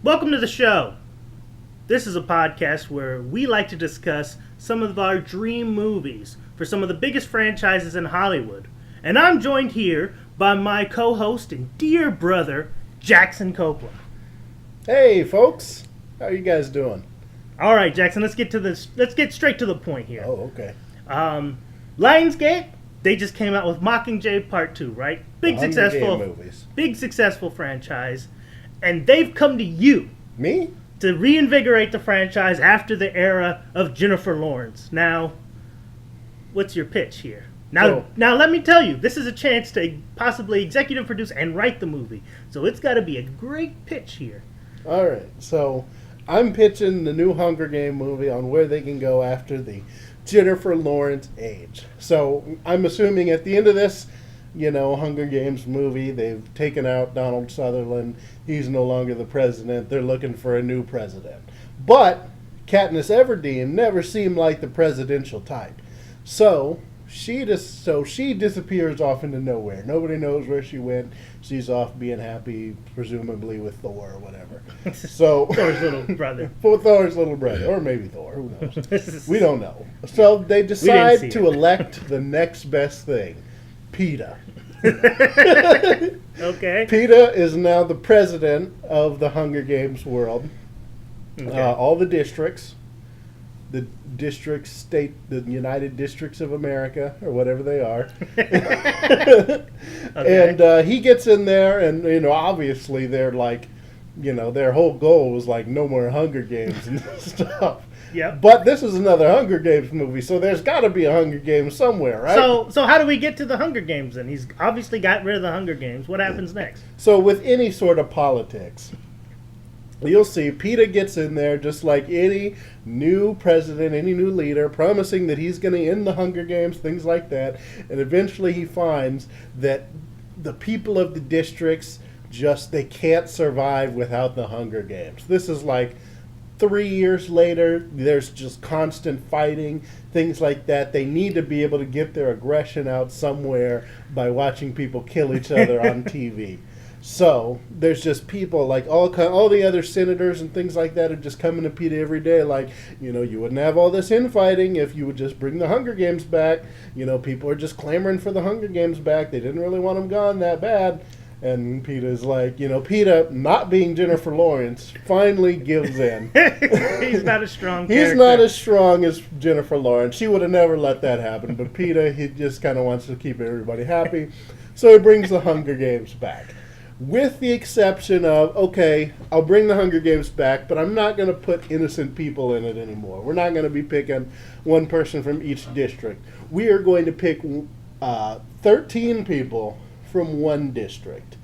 Welcome to the show. This is a podcast where we like to discuss some of our dream movies for some of the biggest franchises in Hollywood. And I'm joined here by my co-host and dear brother, Jackson Copeland. Hey, folks. How you guys doing? All right, Jackson, let's get straight to the point here. Oh, okay. Lionsgate, they just came out with Mockingjay Part 2, right? Big successful franchise. And they've come to you. Me? To reinvigorate the franchise after the era of Jennifer Lawrence. Now, what's your pitch here? Now, let me tell you, this is a chance to possibly executive produce and write the movie. So it's got to be a great pitch here. All right. So I'm pitching the new Hunger Game movie on where they can go after the Jennifer Lawrence age. So I'm assuming at the end of this, Hunger Games movie, they've taken out Donald Sutherland. He's no longer the president. They're looking for a new president. But Katniss Everdeen never seemed like the presidential type. So she disappears off into nowhere. Nobody knows where she went. She's off being happy, presumably with Thor or whatever. So Thor's little brother. Thor's little brother. Or maybe Thor. Who knows? We don't know. So they decide to elect the next best thing. PETA. Okay. PETA is now the president of the Hunger Games world. Okay. All the districts, the United Districts of America, or whatever they are. Okay. And he gets in there, and obviously they're like, their whole goal was like no more Hunger Games and stuff. Yeah. But this is another Hunger Games movie, so there's got to be a Hunger Games somewhere, right? So how do we get to the Hunger Games then? He's obviously got rid of the Hunger Games. What happens next? So with any sort of politics, you'll see PETA gets in there just like any new president, any new leader, promising that he's going to end the Hunger Games, things like that. And eventually he finds that the people of the districts they can't survive without the Hunger Games. This is like 3 years later, there's just constant fighting, things like that. They need to be able to get their aggression out somewhere by watching people kill each other on TV. So there's just people like all the other senators and things like that are just coming to PETA every day like, you wouldn't have all this infighting if you would just bring the Hunger Games back. People are just clamoring for the Hunger Games back. They didn't really want them gone that bad. And PETA's like, PETA, not being Jennifer Lawrence, finally gives in. He's not as strong. He's not as strong as Jennifer Lawrence. She would have never let that happen. But PETA, he just kind of wants to keep everybody happy. So he brings the Hunger Games back. With the exception of, okay, I'll bring the Hunger Games back, but I'm not going to put innocent people in it anymore. We're not going to be picking one person from each district. We are going to pick 13 people from one district.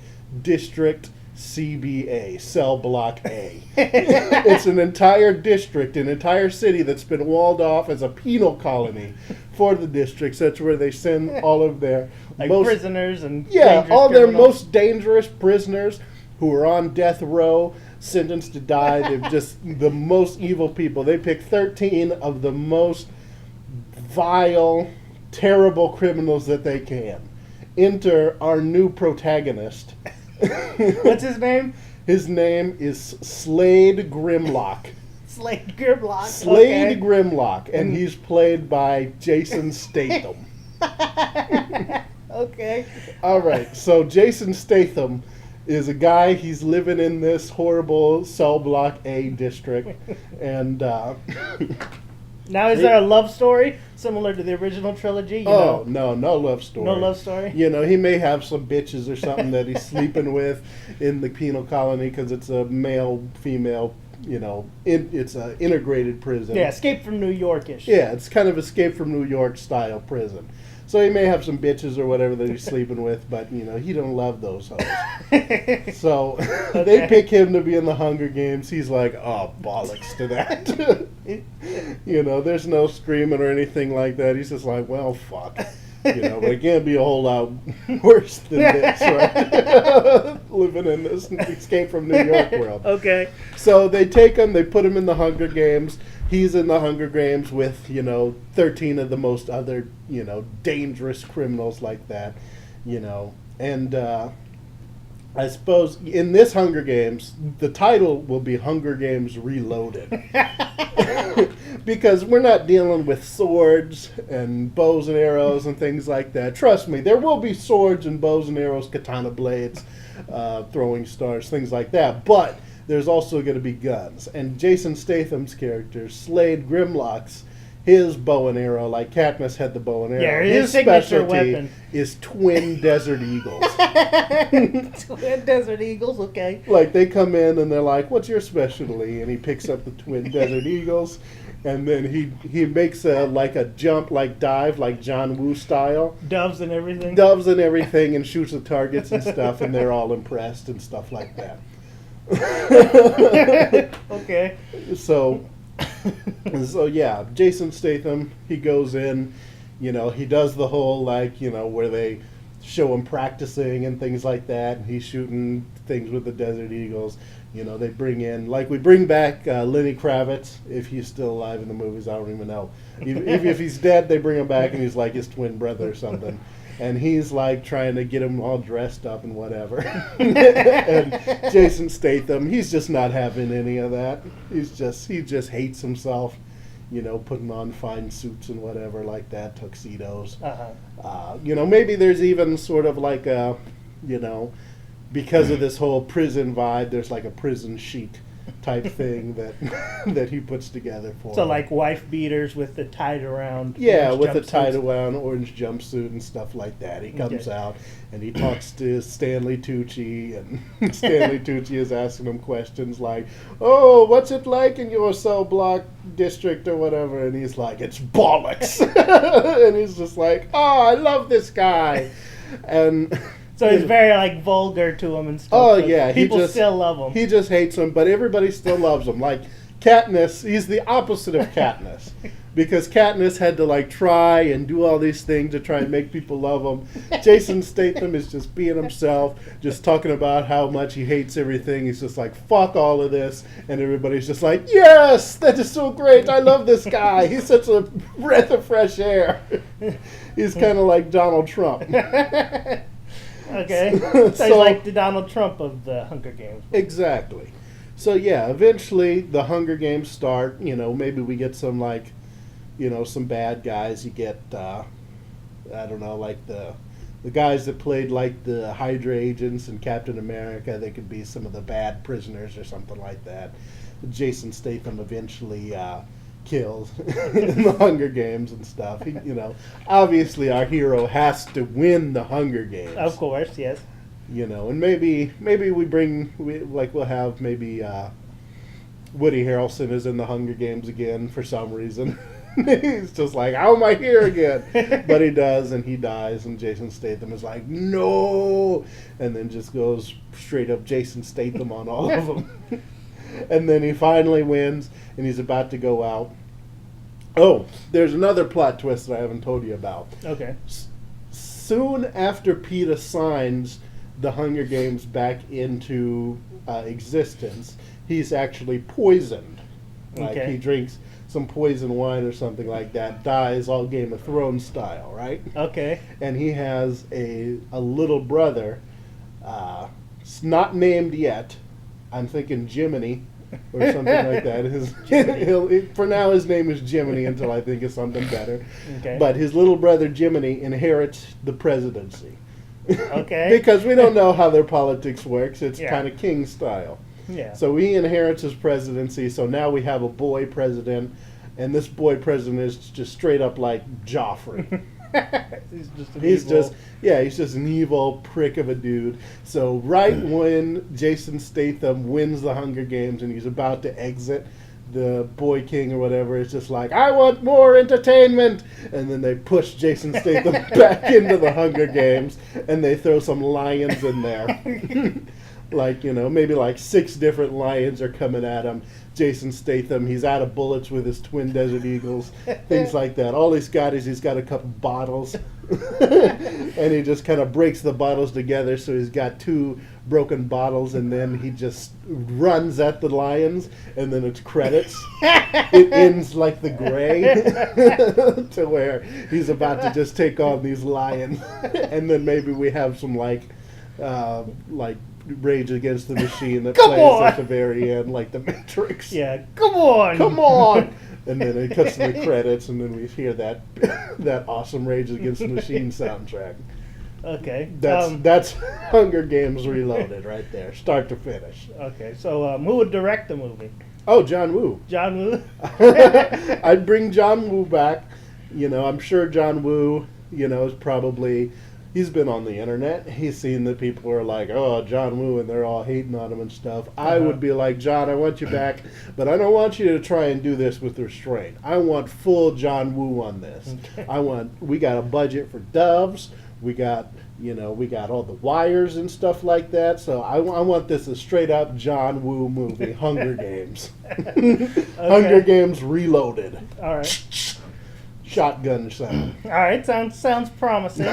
District CBA, Cell Block A. It's an entire district, an entire city that's been walled off as a penal colony for the districts. That's where they send all of their prisoners and all their criminals. most dangerous prisoners who are on death row, sentenced to die. They're just the most evil people. They pick 13 of the most vile, terrible criminals that they can. Enter our new protagonist. What's his name? His name is Slade Grimlock. Slade Grimlock. Slade Grimlock, and he's played by Jason Statham. Okay. All right, so Jason Statham is a guy, he's living in this horrible Cell Block A district, and now, is there a love story similar to the original trilogy? No love story. No love story? He may have some bitches or something that he's sleeping with in the penal colony because it's a male-female, it's an integrated prison. Yeah, Escape from New York-ish. Yeah, it's kind of Escape from New York style prison. So he may have some bitches or whatever that he's sleeping with, but, he don't love those hoes. So they pick him to be in the Hunger Games. He's like, oh, bollocks to that. There's no screaming or anything like that. He's just like, well, fuck. But it can't be a whole lot worse than this, right? Living in this Escape from New York world. Okay. So they take him, they put him in the Hunger Games. He's in the Hunger Games with, 13 of the most other, dangerous criminals like that, and I suppose in this Hunger Games, the title will be Hunger Games Reloaded. Because we're not dealing with swords and bows and arrows and things like that. Trust me, there will be swords and bows and arrows, katana blades, throwing stars, things like that. But there's also going to be guns. And Jason Statham's character, Slade Grimlock's, his bow and arrow, like Katniss had the bow and arrow. Yeah, his specialty signature weapon is twin Desert Eagles. Twin Desert Eagles, okay. Like, they come in and they're like, what's your specialty? And he picks up the twin Desert Eagles, and then he makes a jump, like dive, like John Woo style. Doves and everything. And shoots the targets and stuff, and they're all impressed and stuff like that. Okay. So yeah, Jason Statham, he goes in, he does the whole, where they show him practicing and things like that, and he's shooting things with the Desert Eagles. They we bring back Lenny Kravitz, if he's still alive in the movies, I don't even know. If he's dead, they bring him back, and he's like his twin brother or something. And he's like trying to get him all dressed up and whatever. And Jason Statham, he's just not having any of that. He just hates himself, putting on fine suits and whatever like that, tuxedos. Maybe there's even sort of like a, because of this whole prison vibe, there's like a prison chic type thing that he puts together for So him. like wife beaters with the tied around with the jumpsuits. tied around orange jumpsuit and stuff like that. He comes out and he talks to Stanley Tucci, and Stanley Tucci is asking him questions like, "Oh, what's it like in your cell block district or whatever?" And he's like, "It's bollocks." And he's just like, "Oh, I love this guy," and. So he's very like vulgar to him and stuff. Oh yeah, people still love him. He just hates him, but everybody still loves him. Like Katniss, he's the opposite of Katniss, because Katniss had to try and do all these things to try and make people love him. Jason Statham is just being himself, just talking about how much he hates everything. He's just like, fuck all of this, and everybody's just like, yes, that is so great. I love this guy. He's such a breath of fresh air. He's kind of like Donald Trump. Okay. So he's like the Donald Trump of the Hunger Games. Exactly. So yeah, eventually the Hunger Games start. Maybe we get some some bad guys. You get I don't know, like the guys that played like the Hydra agents in Captain America. They could be some of the bad prisoners or something like that. Jason Statham eventually kills in the Hunger Games and stuff. Obviously our hero has to win the Hunger Games. Of course, yes. And maybe we'll have maybe Woody Harrelson is in the Hunger Games again for some reason. He's just like, how am I here again? But he does, and he dies, and Jason Statham is like, no, and then just goes straight up Jason Statham on all of them. And then he finally wins, and he's about to go out. Oh, there's another plot twist that I haven't told you about. Okay. Soon after Peeta signs the Hunger Games back into existence, he's actually poisoned. Okay. He drinks some poison wine or something like that, dies all Game of Thrones style, right? Okay. And he has a little brother, not named yet. I'm thinking Jiminy or something like that. For now, his name is Jiminy until I think of something better. Okay. But his little brother Jiminy inherits the presidency. Okay. Because we don't know how their politics works. It's Yeah. kind of king style. Yeah. So he inherits his presidency. So now we have a boy president, and this boy president is just straight up like Joffrey. He's just an evil prick of a dude. So right when Jason Statham wins the Hunger Games and he's about to exit, the boy king or whatever is just like, I want more entertainment, and then they push Jason Statham back into the Hunger Games, and they throw some lions in there. Maybe like 6 different lions are coming at him. Jason Statham, he's out of bullets with his twin Desert Eagles, things like that. All he's got a couple bottles, and he just kind of breaks the bottles together, so he's got 2 broken bottles, and then he just runs at the lions, and then it's credits. It ends like the Gray, to where he's about to just take on these lions, and then maybe we have some Rage Against the Machine that Come plays on! at the very end, like the Matrix. Yeah, come on! Come on! And then it cuts to the credits, and then we hear that that awesome Rage Against the Machine soundtrack. Okay. That's Hunger Games Reloaded right there, start to finish. Okay, so who would direct the movie? Oh, John Woo. John Woo? I'd bring John Woo back. I'm sure John Woo, is probably... He's been on the internet. He's seen that people are like, oh, John Woo, and they're all hating on him and stuff. I would be like, John, I want you back, but I don't want you to try and do this with restraint. I want full John Woo on this. We got a budget for doves. We got all the wires and stuff like that. So I want this a straight up John Woo movie, Hunger Games. Hunger Games Reloaded. All right. Shotgun sound. All right, sounds promising.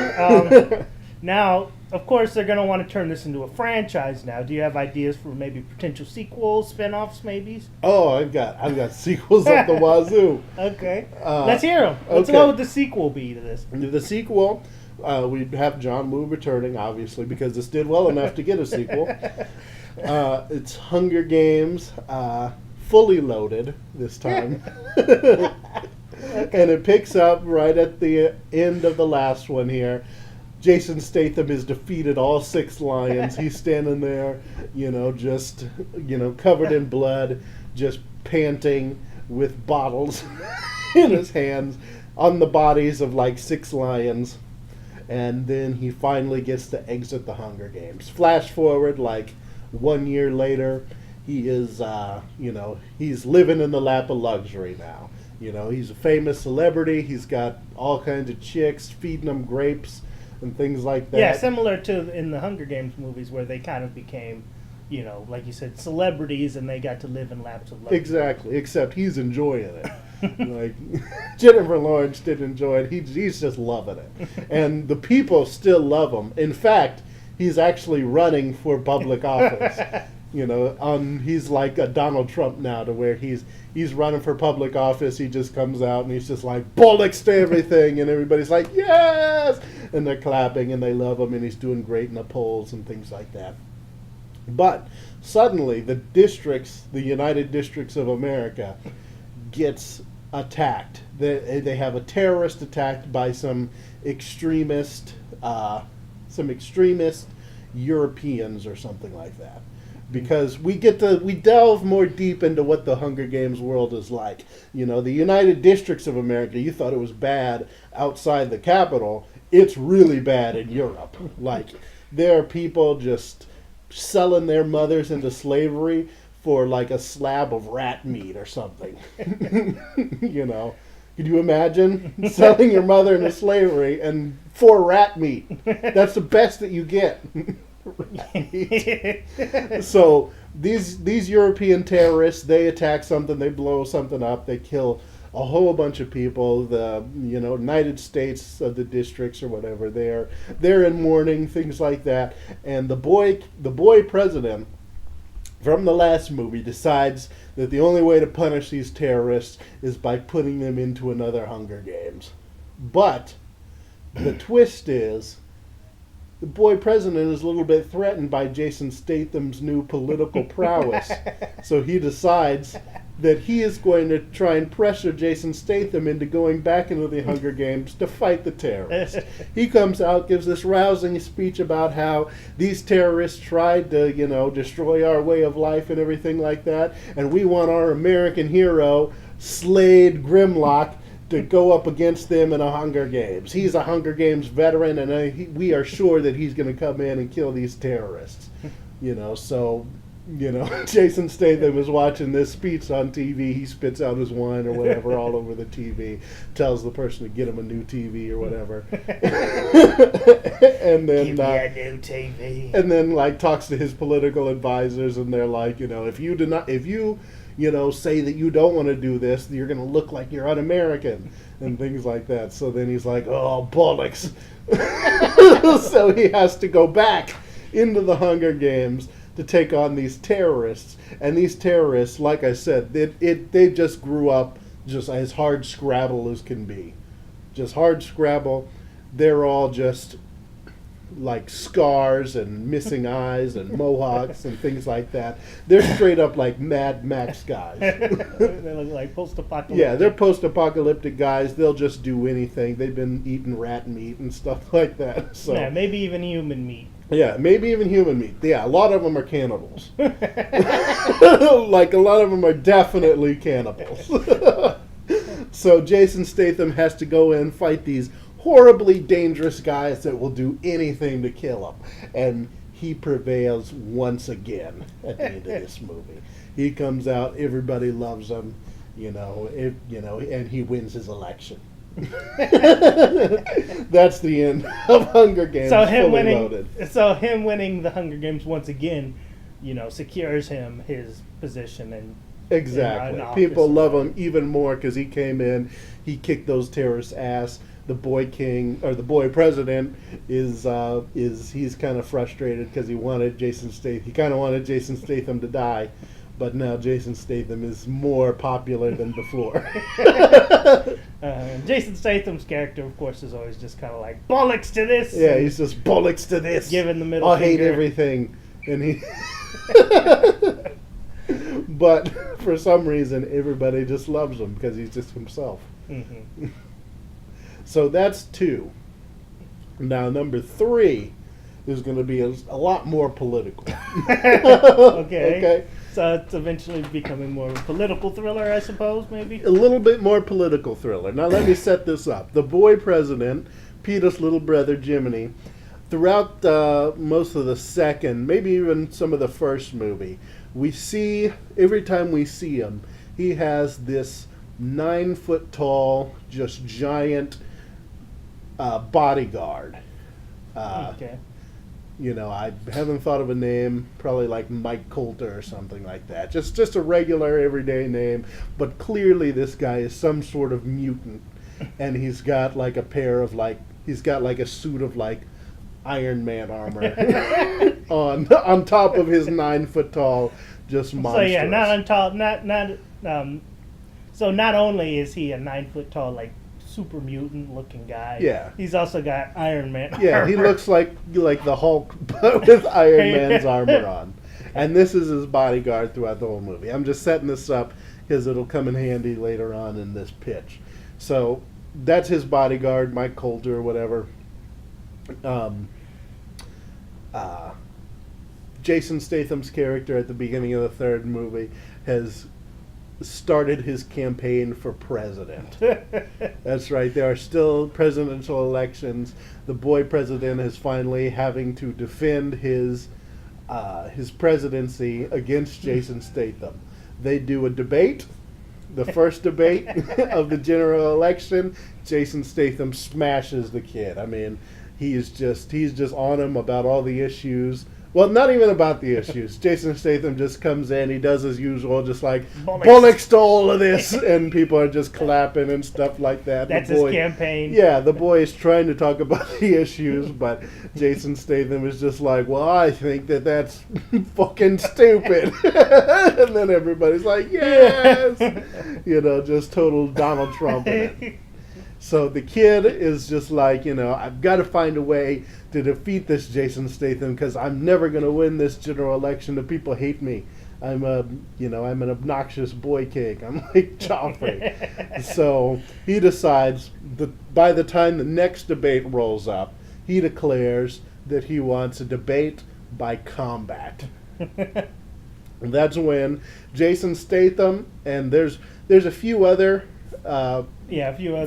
Now, of course, they're going to want to turn this into a franchise now. Do you have ideas for maybe potential sequels, spin-offs, maybe? Oh, I've got sequels up the wazoo. Okay. Let's hear them. What would the sequel be to this? The sequel, we'd have John Woo returning, obviously, because this did well enough to get a sequel. It's Hunger Games, fully loaded this time. And it picks up right at the end of the last one here. Jason Statham has defeated all 6 lions. He's standing there, just, covered in blood, just panting with bottles in his hands on the bodies of like 6 lions. And then he finally gets to exit the Hunger Games. Flash forward like 1 year later, he is, he's living in the lap of luxury now. He's a famous celebrity. He's got all kinds of chicks feeding him grapes and things like that. Yeah, similar to in the Hunger Games movies where they kind of became, like you said, celebrities and they got to live in laps of luxury. Exactly, except he's enjoying it. Like Jennifer Lawrence didn't enjoy it. He's just loving it. And the people still love him. In fact, he's actually running for public office. He's like a Donald Trump now, to where he's running for public office. He just comes out and he's just like, bollocks to everything, and everybody's like, yes, and they're clapping and they love him, and he's doing great in the polls and things like that. But suddenly the United Districts of America gets attacked. They have a terrorist attack by some extremist Europeans or something like that. Because we delve more deep into what the Hunger Games world is like. The United Districts of America, you thought it was bad outside the capital. It's really bad in Europe. Like, there are people just selling their mothers into slavery for like a slab of rat meat or something. Could you imagine selling your mother into slavery and for rat meat? That's the best that you get. Right. So these European terrorists, they attack something, they blow something up, they kill a whole bunch of people. The United States of the districts or whatever, they're in mourning, things like that. And the boy president from the last movie decides that the only way to punish these terrorists is by putting them into another Hunger Games. But the twist is, the boy president is a little bit threatened by Jason Statham's new political prowess. So he decides that he is going to try and pressure Jason Statham into going back into the Hunger Games to fight the terrorists. He comes out, gives this rousing speech about how these terrorists tried to, destroy our way of life and everything like that, and we want our American hero, Slade Grimlock, to go up against them in a Hunger Games. He's a Hunger Games veteran, and we are sure that he's going to come in and kill these terrorists. Jason Statham is watching this speech on TV. He spits out his wine or whatever all over the TV, tells the person to get him a new TV or whatever. And then give me a new TV. And then talks to his political advisors, and they're like, if you say that you don't want to do this, you're going to look like you're un-American and things like that. So then he's like, oh, bollocks. So he has to go back into the Hunger Games to take on these terrorists. And these terrorists, like I said, they just grew up just as hard scrabble as can be. Just hard scrabble. They're all just like scars and missing eyes and mohawks and things like that. They're straight up like Mad Max guys. They look like post-apocalyptic. Yeah, they're post-apocalyptic guys. They'll just do anything. They've been eating rat meat and stuff like that. So yeah, maybe even human meat. yeah, maybe even human meat. Yeah, a lot of them are cannibals. Like, a lot of them are definitely cannibals. So Jason Statham has to go in, fight these horribly dangerous guys that will do anything to kill him. And he prevails once again at the end of this movie. He comes out, everybody loves him, and he wins his election. That's the end of Hunger Games. So him fully loaded. winning the Hunger Games once again, secures him his position and Exactly. in People office. love him even more because he came in, he kicked those terrorists' ass. The boy king or the boy president is he's kind of frustrated because he wanted Jason Statham. He kind of wanted Jason Statham to die, but now Jason Statham is more popular than before. Jason Statham's character, of course, is always just kind of like bollocks to this. Yeah, he's just bollocks to this. Giving the middle I hate finger. everything, and he. But for some reason, everybody just loves him because he's just himself. Mm-hmm. So that's 2. Now, number 3 is going to be a lot more political. Okay. So it's eventually becoming more of a political thriller, I suppose, maybe? A little bit more political thriller. Now, let me set this up. The boy president, Peter's little brother, Jiminy, throughout most of the second, maybe even some of the first movie, we see, every time we see him, he has this 9-foot tall, just giant bodyguard. Okay. I haven't thought of a name, probably like Mike Coulter or something like that. Just a regular everyday name, but clearly this guy is some sort of mutant, and he's got like a suit of like Iron Man armor on top of his 9-foot tall, just monstrous. So yeah, not on top, so not only is he a 9-foot tall, like super mutant looking guy, Yeah. he's also got Iron Man. Yeah, armor. he looks like the Hulk, but with Iron Man's armor on. And this is his bodyguard throughout the whole movie. I'm just setting this up because it'll come in handy later on in this pitch. So that's his bodyguard, Mike Coulter or whatever. Jason Statham's character at the beginning of the third movie has started his campaign for president. That's right. There are still presidential elections. The boy president is finally having to defend his presidency against Jason Statham. They do a debate. The first debate of the general election, Jason Statham smashes the kid. I mean, he's just on him about all the issues. Well, not even about the issues. Jason Statham just comes in, he does his usual, just like, bollocks to all of this, and people are just clapping and stuff like that. That's his campaign. Yeah, the boy is trying to talk about the issues, but Jason Statham is just like, well, I think that's fucking stupid. And then everybody's like, yes! Just total Donald Trump in it. So the kid is just like, I've got to find a way to defeat this Jason Statham because I'm never going to win this general election. The people hate me. I'm an obnoxious boy king. I'm like Joffrey. So he decides that by the time the next debate rolls up, he declares that he wants a debate by combat. And that's when Jason Statham and there's a few other a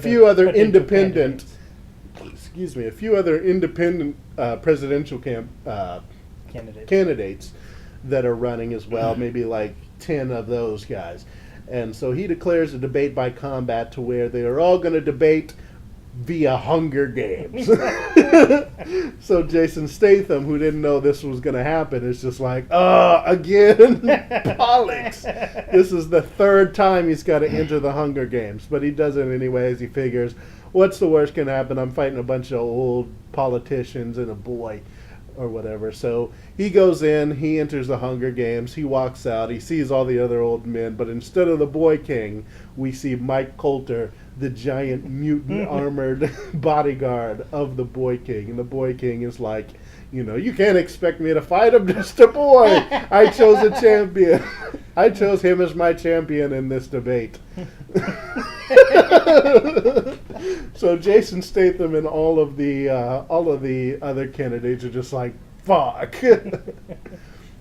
few other independent presidential candidates that are running as well, maybe like 10 of those guys. And so he declares a debate by combat to where they are all going to debate via Hunger Games. So Jason Statham, who didn't know this was going to happen, is just like, again? Bollocks. This is the third time he's got to enter the Hunger Games, but he does it anyways. He figures, what's the worst can happen? I'm fighting a bunch of old politicians and a boy. or whatever. So he goes in, he enters the Hunger Games, he walks out, he sees all the other old men, but instead of the Boy King, we see Mike Coulter, the giant mutant armored bodyguard of the Boy King. And the Boy King is like, you can't expect me to fight him, just a boy. I chose a champion. I chose him as my champion in this debate. So Jason Statham and all of the other candidates are just like, fuck.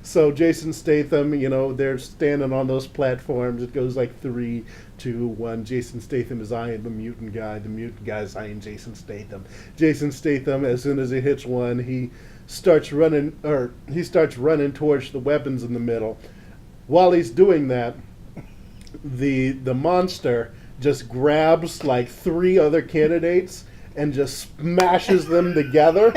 So Jason Statham, they're standing on those platforms. It goes like 3, 2, 1. Jason Statham is eyeing the mutant guy. The mutant guy is eyeing Jason Statham. Jason Statham, as soon as he hits one, he starts running towards the weapons in the middle. While he's doing that, the monster just grabs like 3 other candidates and just smashes them together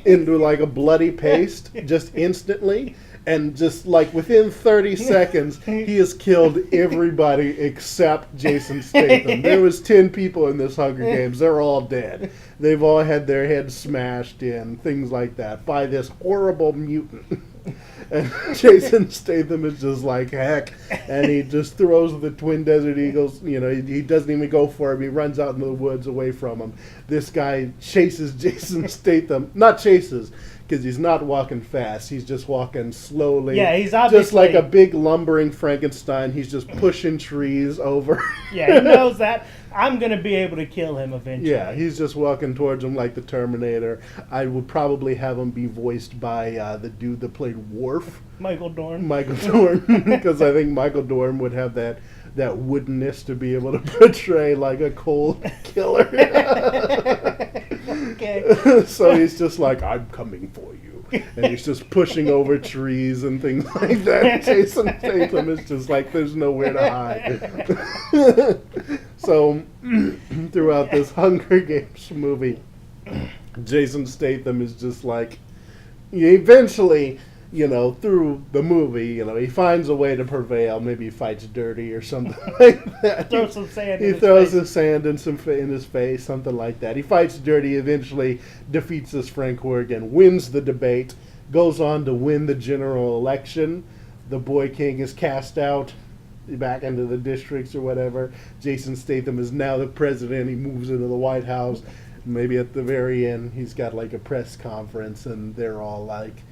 into like a bloody paste just instantly. And just like within 30 seconds, he has killed everybody except Jason Statham. There was 10 people in this Hunger Games. They're all dead. They've all had their heads smashed in, things like that, by this horrible mutant. And Jason Statham is just like, heck. And he just throws the twin Desert Eagles. He doesn't even go for him. He runs out into the woods away from him. This guy chases Jason Statham. Not chases, because he's not walking fast. He's just walking slowly. Yeah, he's obviously... just like a big lumbering Frankenstein. He's just pushing trees over. Yeah, he knows that I'm going to be able to kill him eventually. Yeah, he's just walking towards him like the Terminator. I would probably have him be voiced by the dude that played Worf. Michael Dorn. Because I think Michael Dorn would have that woodenness to be able to portray like a cold killer. Okay. So he's just like, I'm coming for you. And he's just pushing over trees and things like that. Jason Statham is just like, there's nowhere to hide. So throughout this Hunger Games movie, Jason Statham is just like, eventually, through the movie, he finds a way to prevail. Maybe he fights dirty or something like that. Throws some sand He throws some sand in his face, something like that. He fights dirty, eventually defeats this Frank Horgan, wins the debate, goes on to win the general election. The Boy King is cast out back into the districts or whatever. Jason Statham is now the president. He moves into the White House. Maybe at the very end, he's got like a press conference, and they're all like,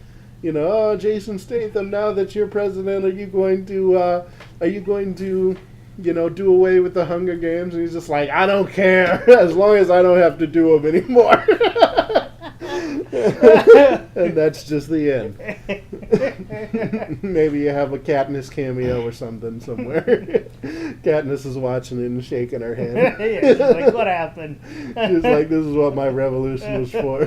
oh, Jason Statham, now that you're president, are you going to, do away with the Hunger Games? And he's just like, I don't care, as long as I don't have to do them anymore. And that's just the end. Maybe you have a Katniss cameo or something somewhere. Katniss is watching it and shaking her head. Yeah, she's like, what happened? She's like, this is what my revolution was for.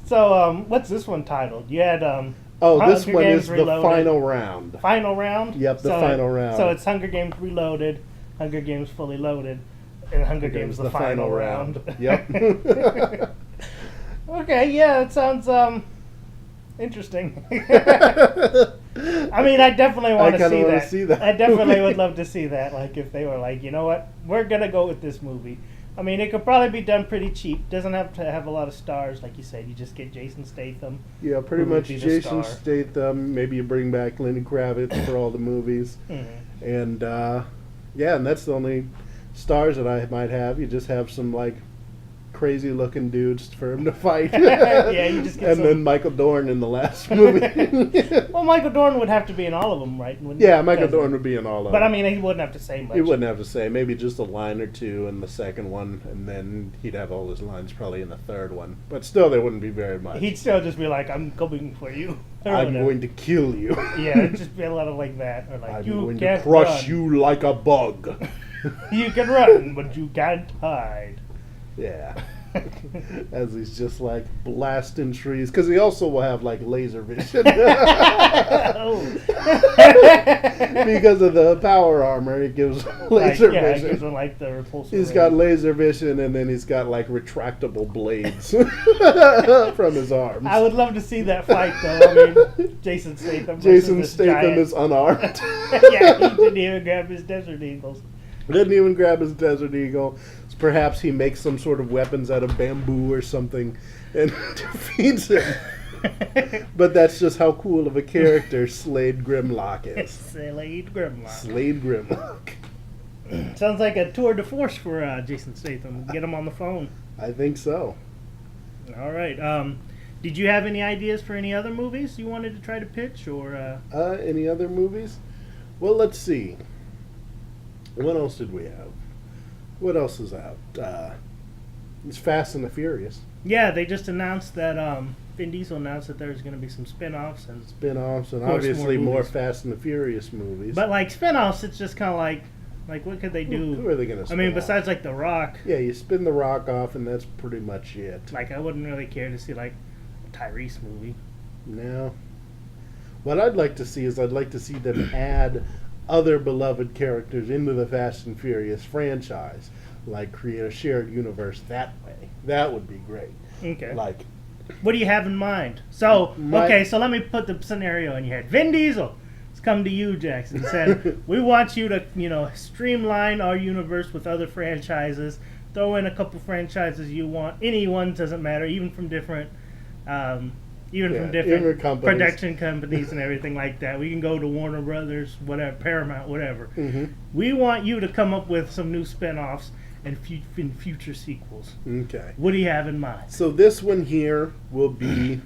So, what's this one titled? You had, this Hunger one Games is Reloaded. the final round. Final round? Yep, the final round. So it's Hunger Games Reloaded, Hunger Games Fully Loaded, and Hunger Games the final round. Yep. Okay, yeah, it sounds, interesting. I mean, I definitely want to see that. I definitely would love to see that. Like, if they were like, you know what, we're going to go with this movie. I mean, it could probably be done pretty cheap. Doesn't have to have a lot of stars, like you said. You just get Jason Statham. Yeah, pretty much Jason Statham. Maybe you bring back Lenny Kravitz for all the movies. Mm-hmm. And, and that's the only stars that I might have. You just have some, like, crazy looking dudes for him to fight. Yeah, you just get then Michael Dorn in the last movie. Well, Michael Dorn would have to be in all of them, right? Yeah, Michael Dorn would be in all of them. But I mean, he wouldn't have to say much. He wouldn't have to say. Maybe just a line or two in the second one, and then he'd have all his lines probably in the third one. But still, there wouldn't be very much. He'd still just be like, I'm coming for you. I'm going to kill you. Yeah, it'd just be a lot of like that. Or like, I'm you going can't to crush run. you like a bug. You can run, but you can't hide. Yeah. As he's just like blasting trees, because he also will have like laser vision. Because of the power armor, it gives laser vision. It gives him like the repulsor. He's got laser vision, and then he's got like retractable blades from his arms. I would love to see that fight, though. I mean, Jason Statham. Jason Statham is unarmed. Yeah, he didn't even grab his Desert Eagles. Didn't even grab his Desert Eagle. perhaps he makes some sort of weapons out of bamboo or something and defeats him. But that's just how cool of a character Slade Grimlock is. Slade Grimlock. Slade Grimlock. Sounds like a tour de force for Jason Statham. Get him on the phone. I think so. All right. Did you have any ideas for any other movies you wanted to try to pitch, or? Any other movies? Well, let's see. What else did we have? What else is out? It's Fast and the Furious. Yeah, they just announced that Vin Diesel announced that there's going to be some spin-offs and Obviously more movies. Fast and the Furious movies. But like spin-offs, it's just kind of like what could they do? Who are they going to spin off? besides like The Rock. Yeah, you spin The Rock off and that's pretty much it. Like I wouldn't really care to see like a Tyrese movie. No. What I'd like to see is them add other beloved characters into the Fast and Furious franchise. Like create a shared universe that way. That would be great. Okay. Like, what do you have in mind? So, so let me put the scenario in your head. Vin Diesel has come to you, Jackson, and said, we want you to, streamline our universe with other franchises. Throw in a couple franchises you want. Anyone, doesn't matter, even from different different companies. production companies and everything like that. We can go to Warner Brothers, whatever, Paramount, whatever. Mm-hmm. We want you to come up with some new spin-offs and future sequels. Okay. What do you have in mind? So this one here will be,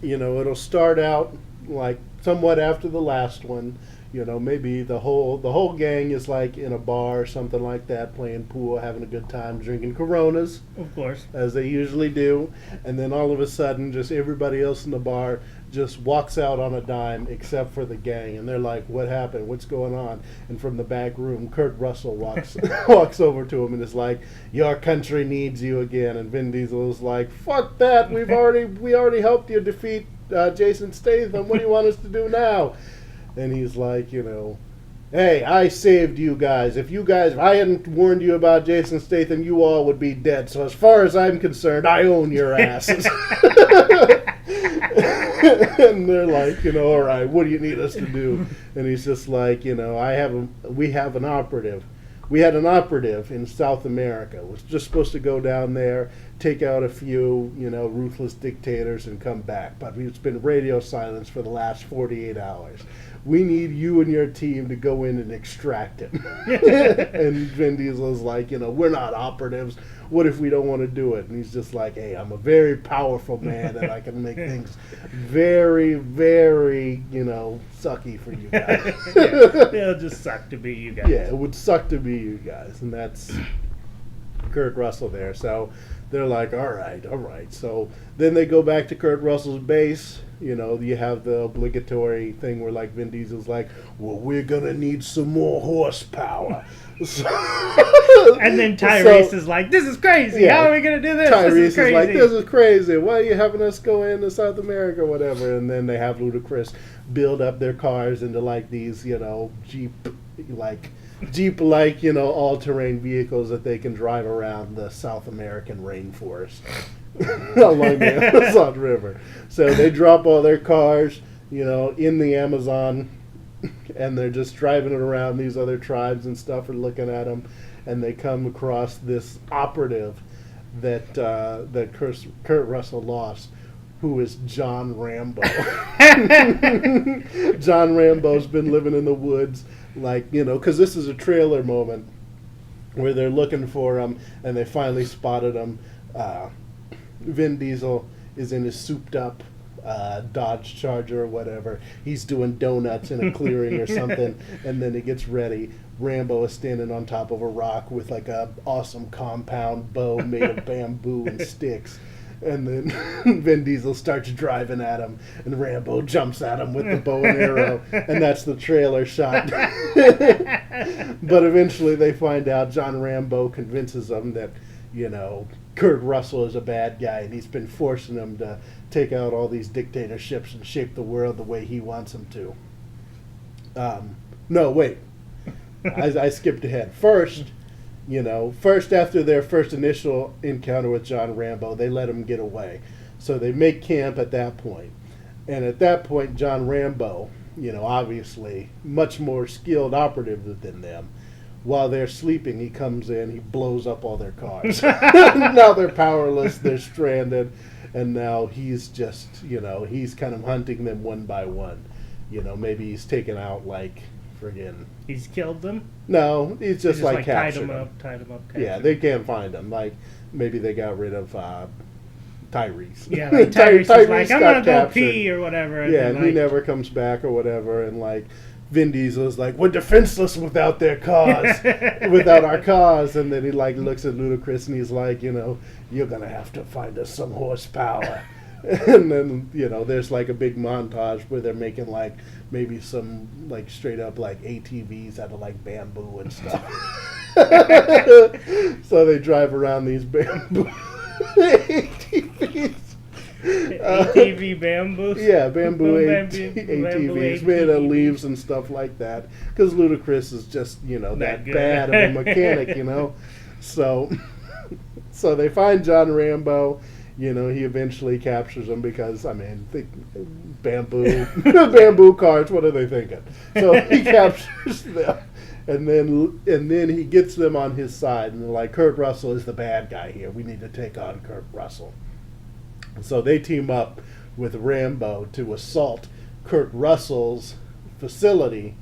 it'll start out like somewhat after the last one. Maybe the whole gang is like in a bar or something like that, playing pool, having a good time, drinking Coronas. Of course. As they usually do. And then all of a sudden, just everybody else in the bar just walks out on a dime except for the gang. And they're like, what happened? What's going on? And from the back room, Kurt Russell walks over to him and is like, your country needs you again. And Vin Diesel is like, fuck that. We already helped you defeat Jason Statham. What do you want us to do now? And he's like, hey, I saved you guys. If I hadn't warned you about Jason Statham, you all would be dead. So as far as I'm concerned, I own your asses. And they're like, all right, what do you need us to do? And he's just like, we have an operative. We had an operative in South America. Was just supposed to go down there, take out a few, ruthless dictators and come back. But it's been radio silence for the last 48 hours. We need you and your team to go in and extract him. And Vin Diesel's like, we're not operatives. What if we don't want to do it? And he's just like, hey, I'm a very powerful man and I can make things very, very, sucky for you guys. It'll just suck to be you guys. Yeah, it would suck to be you guys. And that's Kurt Russell there. So they're like, all right. So then they go back to Kurt Russell's base. You have the obligatory thing where like Vin Diesel's like, well, we're going to need some more horsepower. And then Tyrese is like, this is crazy. Yeah, how are we going to do this? Tyrese this is crazy. Is like, this is crazy. Why are you having us go into South America or whatever? And then they have Ludacris build up their cars into like these, Jeep-like, all-terrain vehicles that they can drive around the South American rainforest along the Amazon River. So they drop all their cars, in the Amazon, and they're just driving it around. These other tribes and stuff are looking at them, and they come across this operative that Kurt Russell lost, who is John Rambo. John Rambo's been living in the woods, because this is a trailer moment where they're looking for him, and they finally spotted him. Vin Diesel is in his souped-up Dodge Charger or whatever. He's doing donuts in a clearing or something, and then he gets ready. Rambo is standing on top of a rock with like a awesome compound bow made of bamboo and sticks. And then Vin Diesel starts driving at him, and Rambo jumps at him with the bow and arrow, and that's the trailer shot. But eventually they find out John Rambo convinces them that, Kurt Russell is a bad guy, and he's been forcing them to take out all these dictatorships and shape the world the way he wants them to. No, wait. I skipped ahead. First after their first initial encounter with John Rambo, they let him get away. So they make camp at that point. And at that point, John Rambo, obviously much more skilled operative than them, while they're sleeping, he comes in, he blows up all their cars. Now they're powerless, they're stranded, and now he's just, he's kind of hunting them one by one. Maybe he's taken out, like, friggin'... He's killed them? No, he's just like captured tied them up. Yeah, they can't find him. Like, maybe they got rid of Tyrese. Yeah, like Tyrese is like, I'm gonna go pee or whatever. And and he never comes back or whatever. And like, Vin Diesel's like, we're defenseless without their cars, without our cars. And then he like looks at Ludacris and he's like, you're gonna have to find us some horsepower. And then there's like a big montage where they're making like maybe some like straight up like ATVs out of like bamboo and stuff. So they drive around these bamboo ATVs. ATV bamboo? Yeah, bamboo ATVs made of leaves and stuff like that. Because Ludacris is just, that bad of a mechanic, So they find John Rambo. He eventually captures them because, bamboo cars, what are they thinking? So he captures them. And then he gets them on his side, and they're like, Kurt Russell is the bad guy here. We need to take on Kurt Russell. So they team up with Rambo to assault Kurt Russell's facility,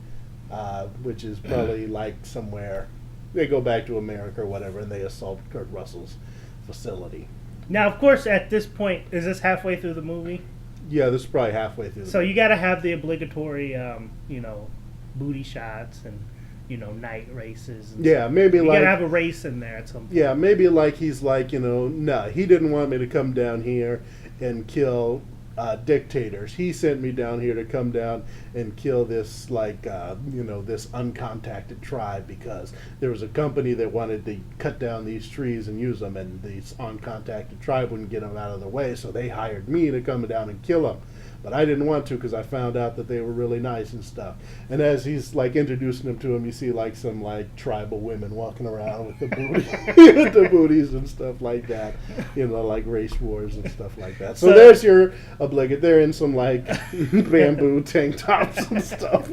which is probably like somewhere. They go back to America or whatever, and they assault Kurt Russell's facility. Now, of course, at this point, is this halfway through the movie? Yeah, this is probably halfway through. So you got to have the obligatory, booty shots and, night races. And yeah, maybe you like... You got to have a race in there at some point. Yeah, maybe like he's like, no, he didn't want me to come down here and kill dictators. He sent me down here to come down and kill this, like, this uncontacted tribe because there was a company that wanted to cut down these trees and use them, and this uncontacted tribe wouldn't get them out of the way, so they hired me to come down and kill them. But I didn't want to because I found out that they were really nice and stuff. And as he's like introducing them to him, you see like some like tribal women walking around with the booty, with the booties and stuff like that. Like race wars and stuff like that. So there's your obligate. They're in some like bamboo tank tops and stuff.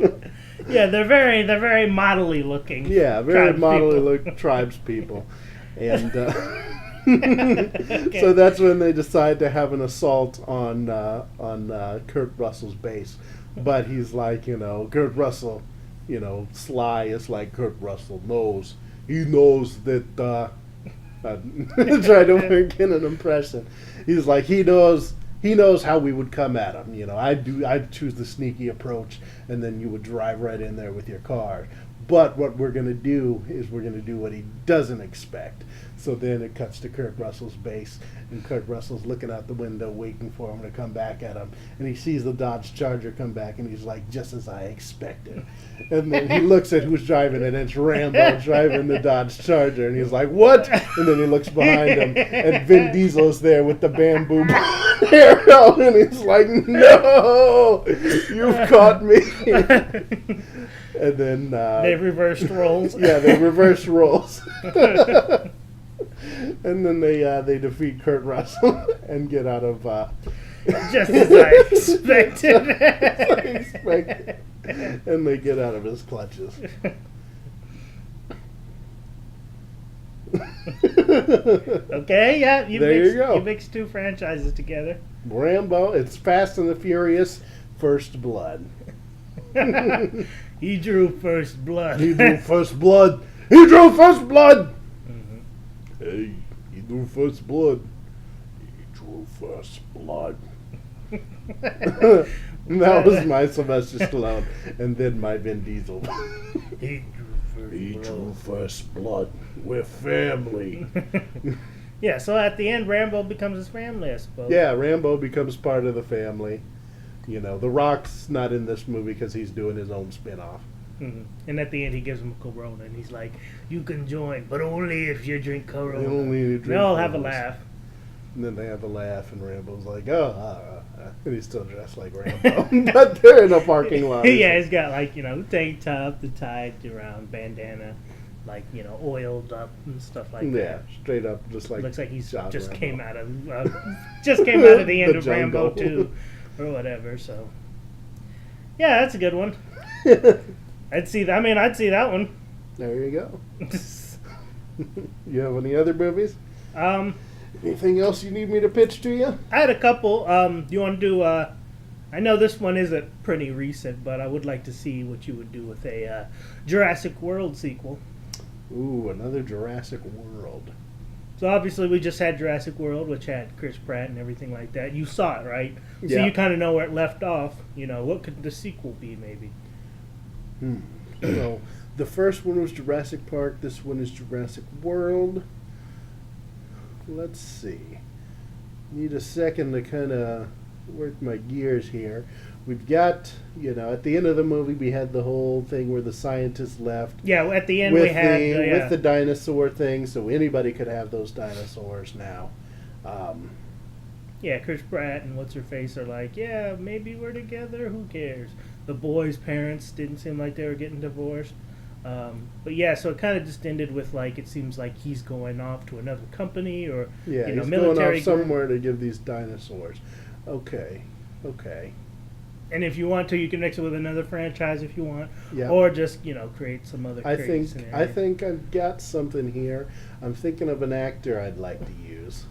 Yeah, they're very modelly looking. Yeah, very modelly look tribes people, and. Okay. So that's when they decide to have an assault on Kurt Russell's base. But he's like, Kurt Russell, Sly is like Kurt Russell knows. He knows that, try to get an impression. He's like, he knows how we would come at him. I'd choose the sneaky approach, and then you would drive right in there with your car. But what we're going to do is we're going to do what he doesn't expect. So then it cuts to Kurt Russell's base, and Kurt Russell's looking out the window waiting for him to come back at him. And he sees the Dodge Charger come back, and he's like, just as I expected. And then he looks at who's driving it, and it's Rambo driving the Dodge Charger. And he's like, what? And then he looks behind him, and Vin Diesel's there with the bamboo arrow. And he's like, no, you've caught me. And then... they reversed roles. Yeah, they reversed roles. And then they defeat Kurt Russell and get out of... just as I expected. And they get out of his clutches. Okay, yeah. You go. You mix two franchises together. Rambo, it's Fast and the Furious, First Blood. He drew first blood. He drew first blood. He drew first blood. Mm-hmm. Hey, he drew first blood. He drew first blood. That was my Sylvester Stallone, and then my Vin Diesel. He drew first blood. We're family. Yeah, so at the end, Rambo becomes his family, I suppose. Yeah, Rambo becomes part of the family. The Rock's not in this movie because he's doing his own spin-off. Mm-hmm. And at the end, he gives him a Corona, and he's like, you can join, but only if you drink Corona. They all have a laugh. And then they have a laugh, and Rambo's like, and he's still dressed like Rambo. But they're in a parking lot. Yeah, he's got, tank top, the tied around, bandana, oiled up and stuff like that. Yeah, straight up, just like... Looks like he's just Rambo. came out of the end of jungle. Rambo 2. Or whatever, so yeah, that's a good one. I'd see that one. There you go. You have any other movies? um, Anything else you need me to pitch to you? I had a couple. Do you want to do? I know this one isn't pretty recent, but I would like to see what you would do with a Jurassic World sequel. Ooh, another Jurassic World. So obviously we just had Jurassic World, which had Chris Pratt and everything like that. You saw it, right? So Yeah. you kind of know where it left off. You know, what could the sequel be, maybe? So the first one was Jurassic Park. This one is Jurassic World. Let's see. Need a second to kind of work my gears here. We've got, at the end of the movie, we had the whole thing where the scientists left. Yeah, at the end with we had with the dinosaur thing, so anybody could have those dinosaurs now. Yeah, Chris Pratt and what's her face are like, yeah, maybe we're together. Who cares? The boys' parents didn't seem like they were getting divorced. But yeah, so it kind of just ended with like it seems like he's going off to another company or Yeah, he's military going off group. somewhere to give these dinosaurs. Okay. And if you want to, you can mix it with another franchise if you want, Yeah. or just create some other. I crazy think scenario. I think I've got something here. I'm thinking of an actor I'd like to use.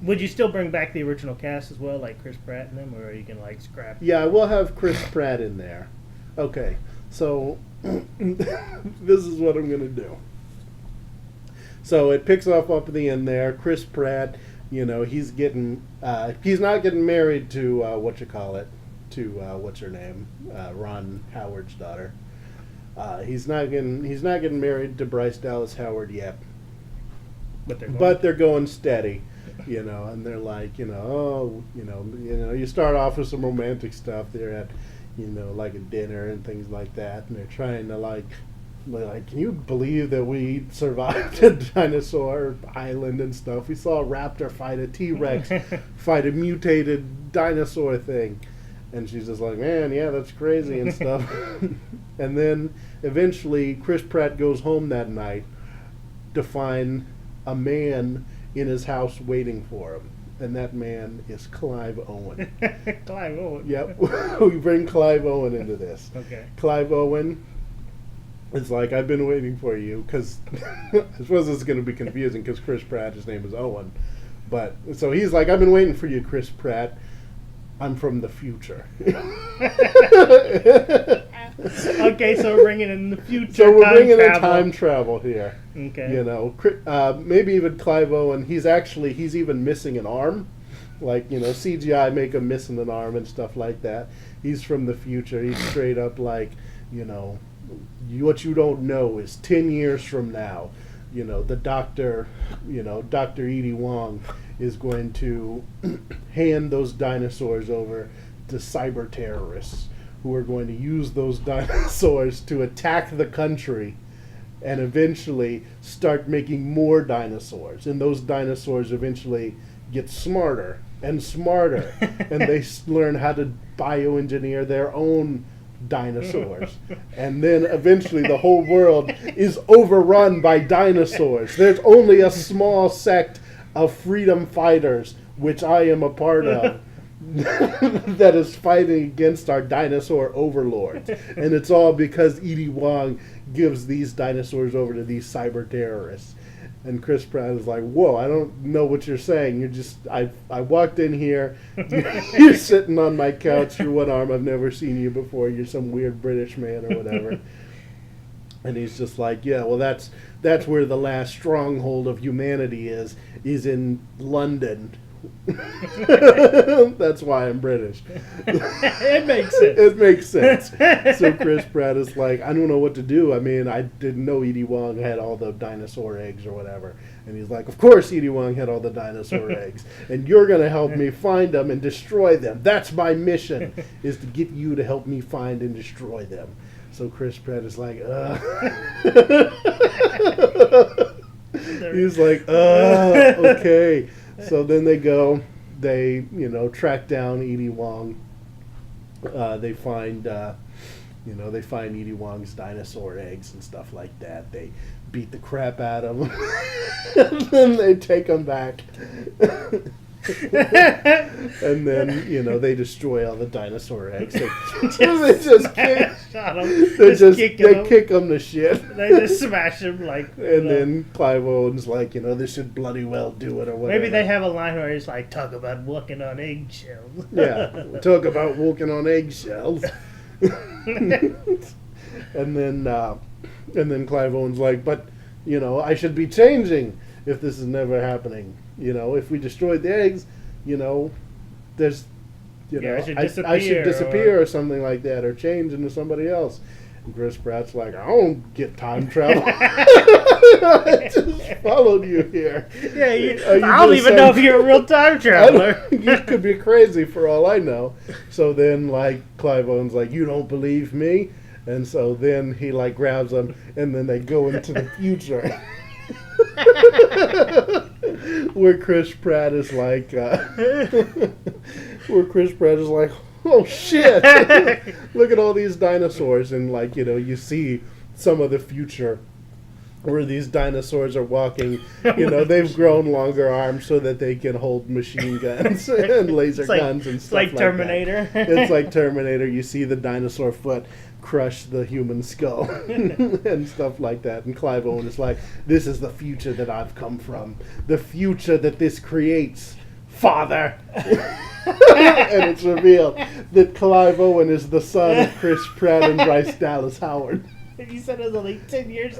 Would you still bring back the original cast as well, like Chris Pratt and them, or are you gonna like scrap? Yeah, we'll have Chris Pratt in there. Okay, so this is what I'm gonna do. So it picks up at the end there. Chris Pratt, he's getting he's not getting married to what's her name, Ron Howard's daughter. He's not getting married to Bryce Dallas Howard yet. But they're going steady, and they're like, you start off with some romantic stuff. They're at, like a dinner and things like that, and they're trying to like, can you believe that we survived a dinosaur island and stuff? We saw a raptor fight a T-Rex, fight a mutated dinosaur thing. And she's just like, man, yeah, that's crazy and stuff. And then eventually Chris Pratt goes home that night to find a man in his house waiting for him. And that man is Clive Owen. Clive Owen. Yep. We bring Clive Owen into this. Okay. Clive Owen is like, I've been waiting for you, because I suppose this is going to be confusing because Chris Pratt, his name is Owen. But, so he's like, I've been waiting for you, Chris Pratt. I'm from the future. Okay, so we're bringing in the future. So we're bringing in travel. time travel here. Okay. Maybe even Clive Owen. He's even missing an arm. Like, CGI make him missing an arm and stuff like that. He's from the future. He's straight up like, what you don't know is 10 years from now, the doctor, Dr. Edie Wong is going to hand those dinosaurs over to cyber terrorists who are going to use those dinosaurs to attack the country and eventually start making more dinosaurs. And those dinosaurs eventually get smarter and smarter, and they learn how to bioengineer their own dinosaurs. And then eventually the whole world is overrun by dinosaurs. There's only a small sect of freedom fighters, which I am a part of, that is fighting against our dinosaur overlords. And it's all because Edie Wong gives these dinosaurs over to these cyber terrorists. And Chris Pratt is like, whoa, I don't know what you're saying. I walked in here, you're sitting on my couch, you're one arm, I've never seen you before, you're some weird British man or whatever. And he's just like, yeah, well, that's where the last stronghold of humanity is in London. That's why I'm British. It makes sense. It makes sense. So Chris Pratt is like, I don't know what to do. I mean, I didn't know Edie Wong had all the dinosaur eggs or whatever. And he's like, of course Edie Wong had all the dinosaur eggs. And you're going to help me find them and destroy them. That's my mission, is to get you to help me find and destroy them. So Chris Pratt is like, He's like, okay. So then they track down Edie Wong. They find Edie Wong's dinosaur eggs and stuff like that. They beat the crap out of him. And then they take him back. And then, they destroy all the dinosaur eggs. They just kick, they kick them to shit. They just smash them And then Clive Owen's like, this should bloody well do it or whatever. Maybe they have a line where he's like, talk about walking on eggshells. Yeah, talk about walking on eggshells. And then Clive Owen's like, but, I should be changing if this is never happening. If we destroyed the eggs, there's, I should disappear or something like that, or change into somebody else. And Chris Pratt's like, I don't get time travel. I just followed you here. Yeah, I don't even know if you're a real time traveler. You could be crazy for all I know. So then, Clive Owen's like, you don't believe me? And so then he, grabs them, and then they go into the future. Where Chris Pratt is like, oh shit, look at all these dinosaurs. And you see some of the future where these dinosaurs are walking, they've grown longer arms so that they can hold machine guns and laser guns and stuff like Terminator. That. It's like Terminator. You see the dinosaur foot crush the human skull and stuff like that. And Clive Owen is like, this is the future that I've come from. The future that this creates, Father. And it's revealed that Clive Owen is the son of Chris Pratt and Bryce Dallas Howard. You said it was only 10 years.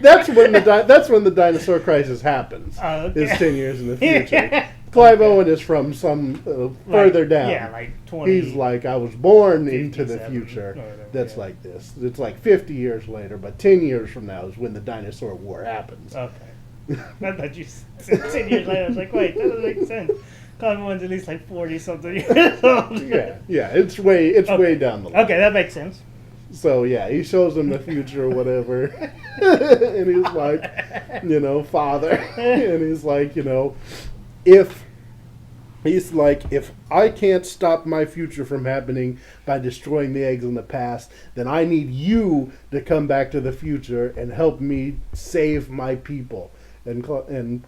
That's when the dinosaur crisis happens. Oh, okay. It's 10 years in the future. Clive Owen is from some further down. Yeah, 20. He's like, I was born into the future. That's like this. It's 50 years later, but 10 years from now is when the dinosaur war happens. Okay. I thought you said 10 years later. I was like, wait, that doesn't make sense. Clive Owen's at least 40-something years old. Yeah. It's way down the line. Okay, that makes sense. So, he shows him the future or whatever. And he's like, Father. And he's like, if I can't stop my future from happening by destroying the eggs in the past, then I need you to come back to the future and help me save my people. And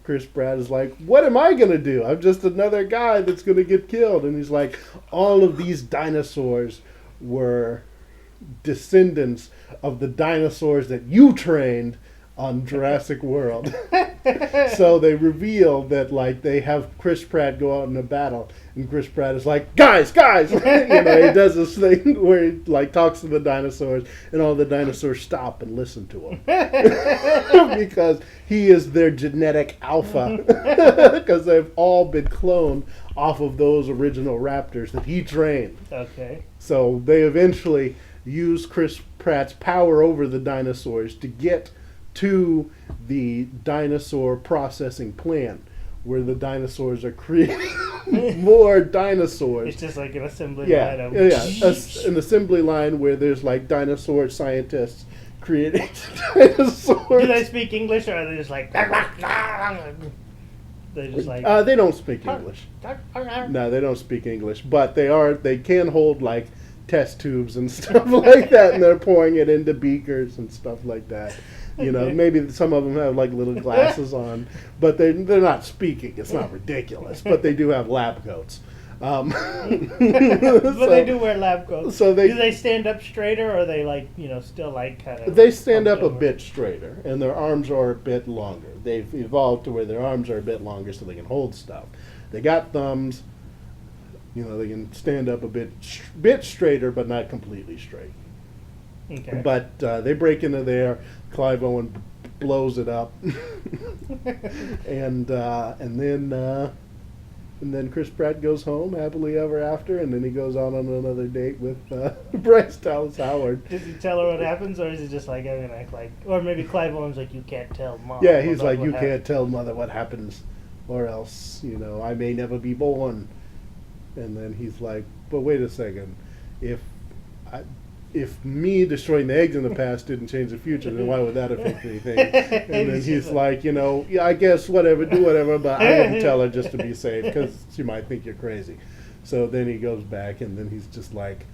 Chris Pratt is like, what am I going to do? I'm just another guy that's going to get killed. And he's like, all of these dinosaurs were descendants of the dinosaurs that you trained on Jurassic World. So they reveal that they have Chris Pratt go out in a battle, and Chris Pratt is like, guys, he does this thing where he talks to the dinosaurs, and all the dinosaurs stop and listen to him because he is their genetic alpha, because they've all been cloned off of those original raptors that he trained. Okay. So they eventually use Chris Pratt's power over the dinosaurs to get to the dinosaur processing plant where the dinosaurs are creating more dinosaurs. It's just like an assembly line. An assembly line where there's dinosaur scientists creating dinosaurs. Do they speak English, or are they just like... They just they don't speak English. No, they don't speak English, but they can hold test tubes and stuff like that, and they're pouring it into beakers and stuff like that. Maybe some of them have little glasses on, but they're not speaking. It's not ridiculous, but they do have lab coats. But they do wear lab coats. So do they stand up straighter, or are they still kind of? They stand up a bit straighter, and their arms are a bit longer. They've evolved to where their arms are a bit longer, so they can hold stuff. They got thumbs. They can stand up a bit straighter, but not completely straight. Okay. But they break into there. Clive Owen blows it up, and then Chris Pratt goes home happily ever after, and then he goes out on another date with Bryce Dallas Howard. Does he tell her what happens, or is he just I'm gonna act like? Or maybe Clive Owen's like, you can't tell Mom. Yeah, he's like, you can't tell Mother what happens, or else I may never be born. And then he's like, but wait a second, if me destroying the eggs in the past didn't change the future, then why would that affect anything? And then he's like, I guess do whatever, but I wouldn't tell her just to be safe because she might think you're crazy. So then he goes back, and then he's just like,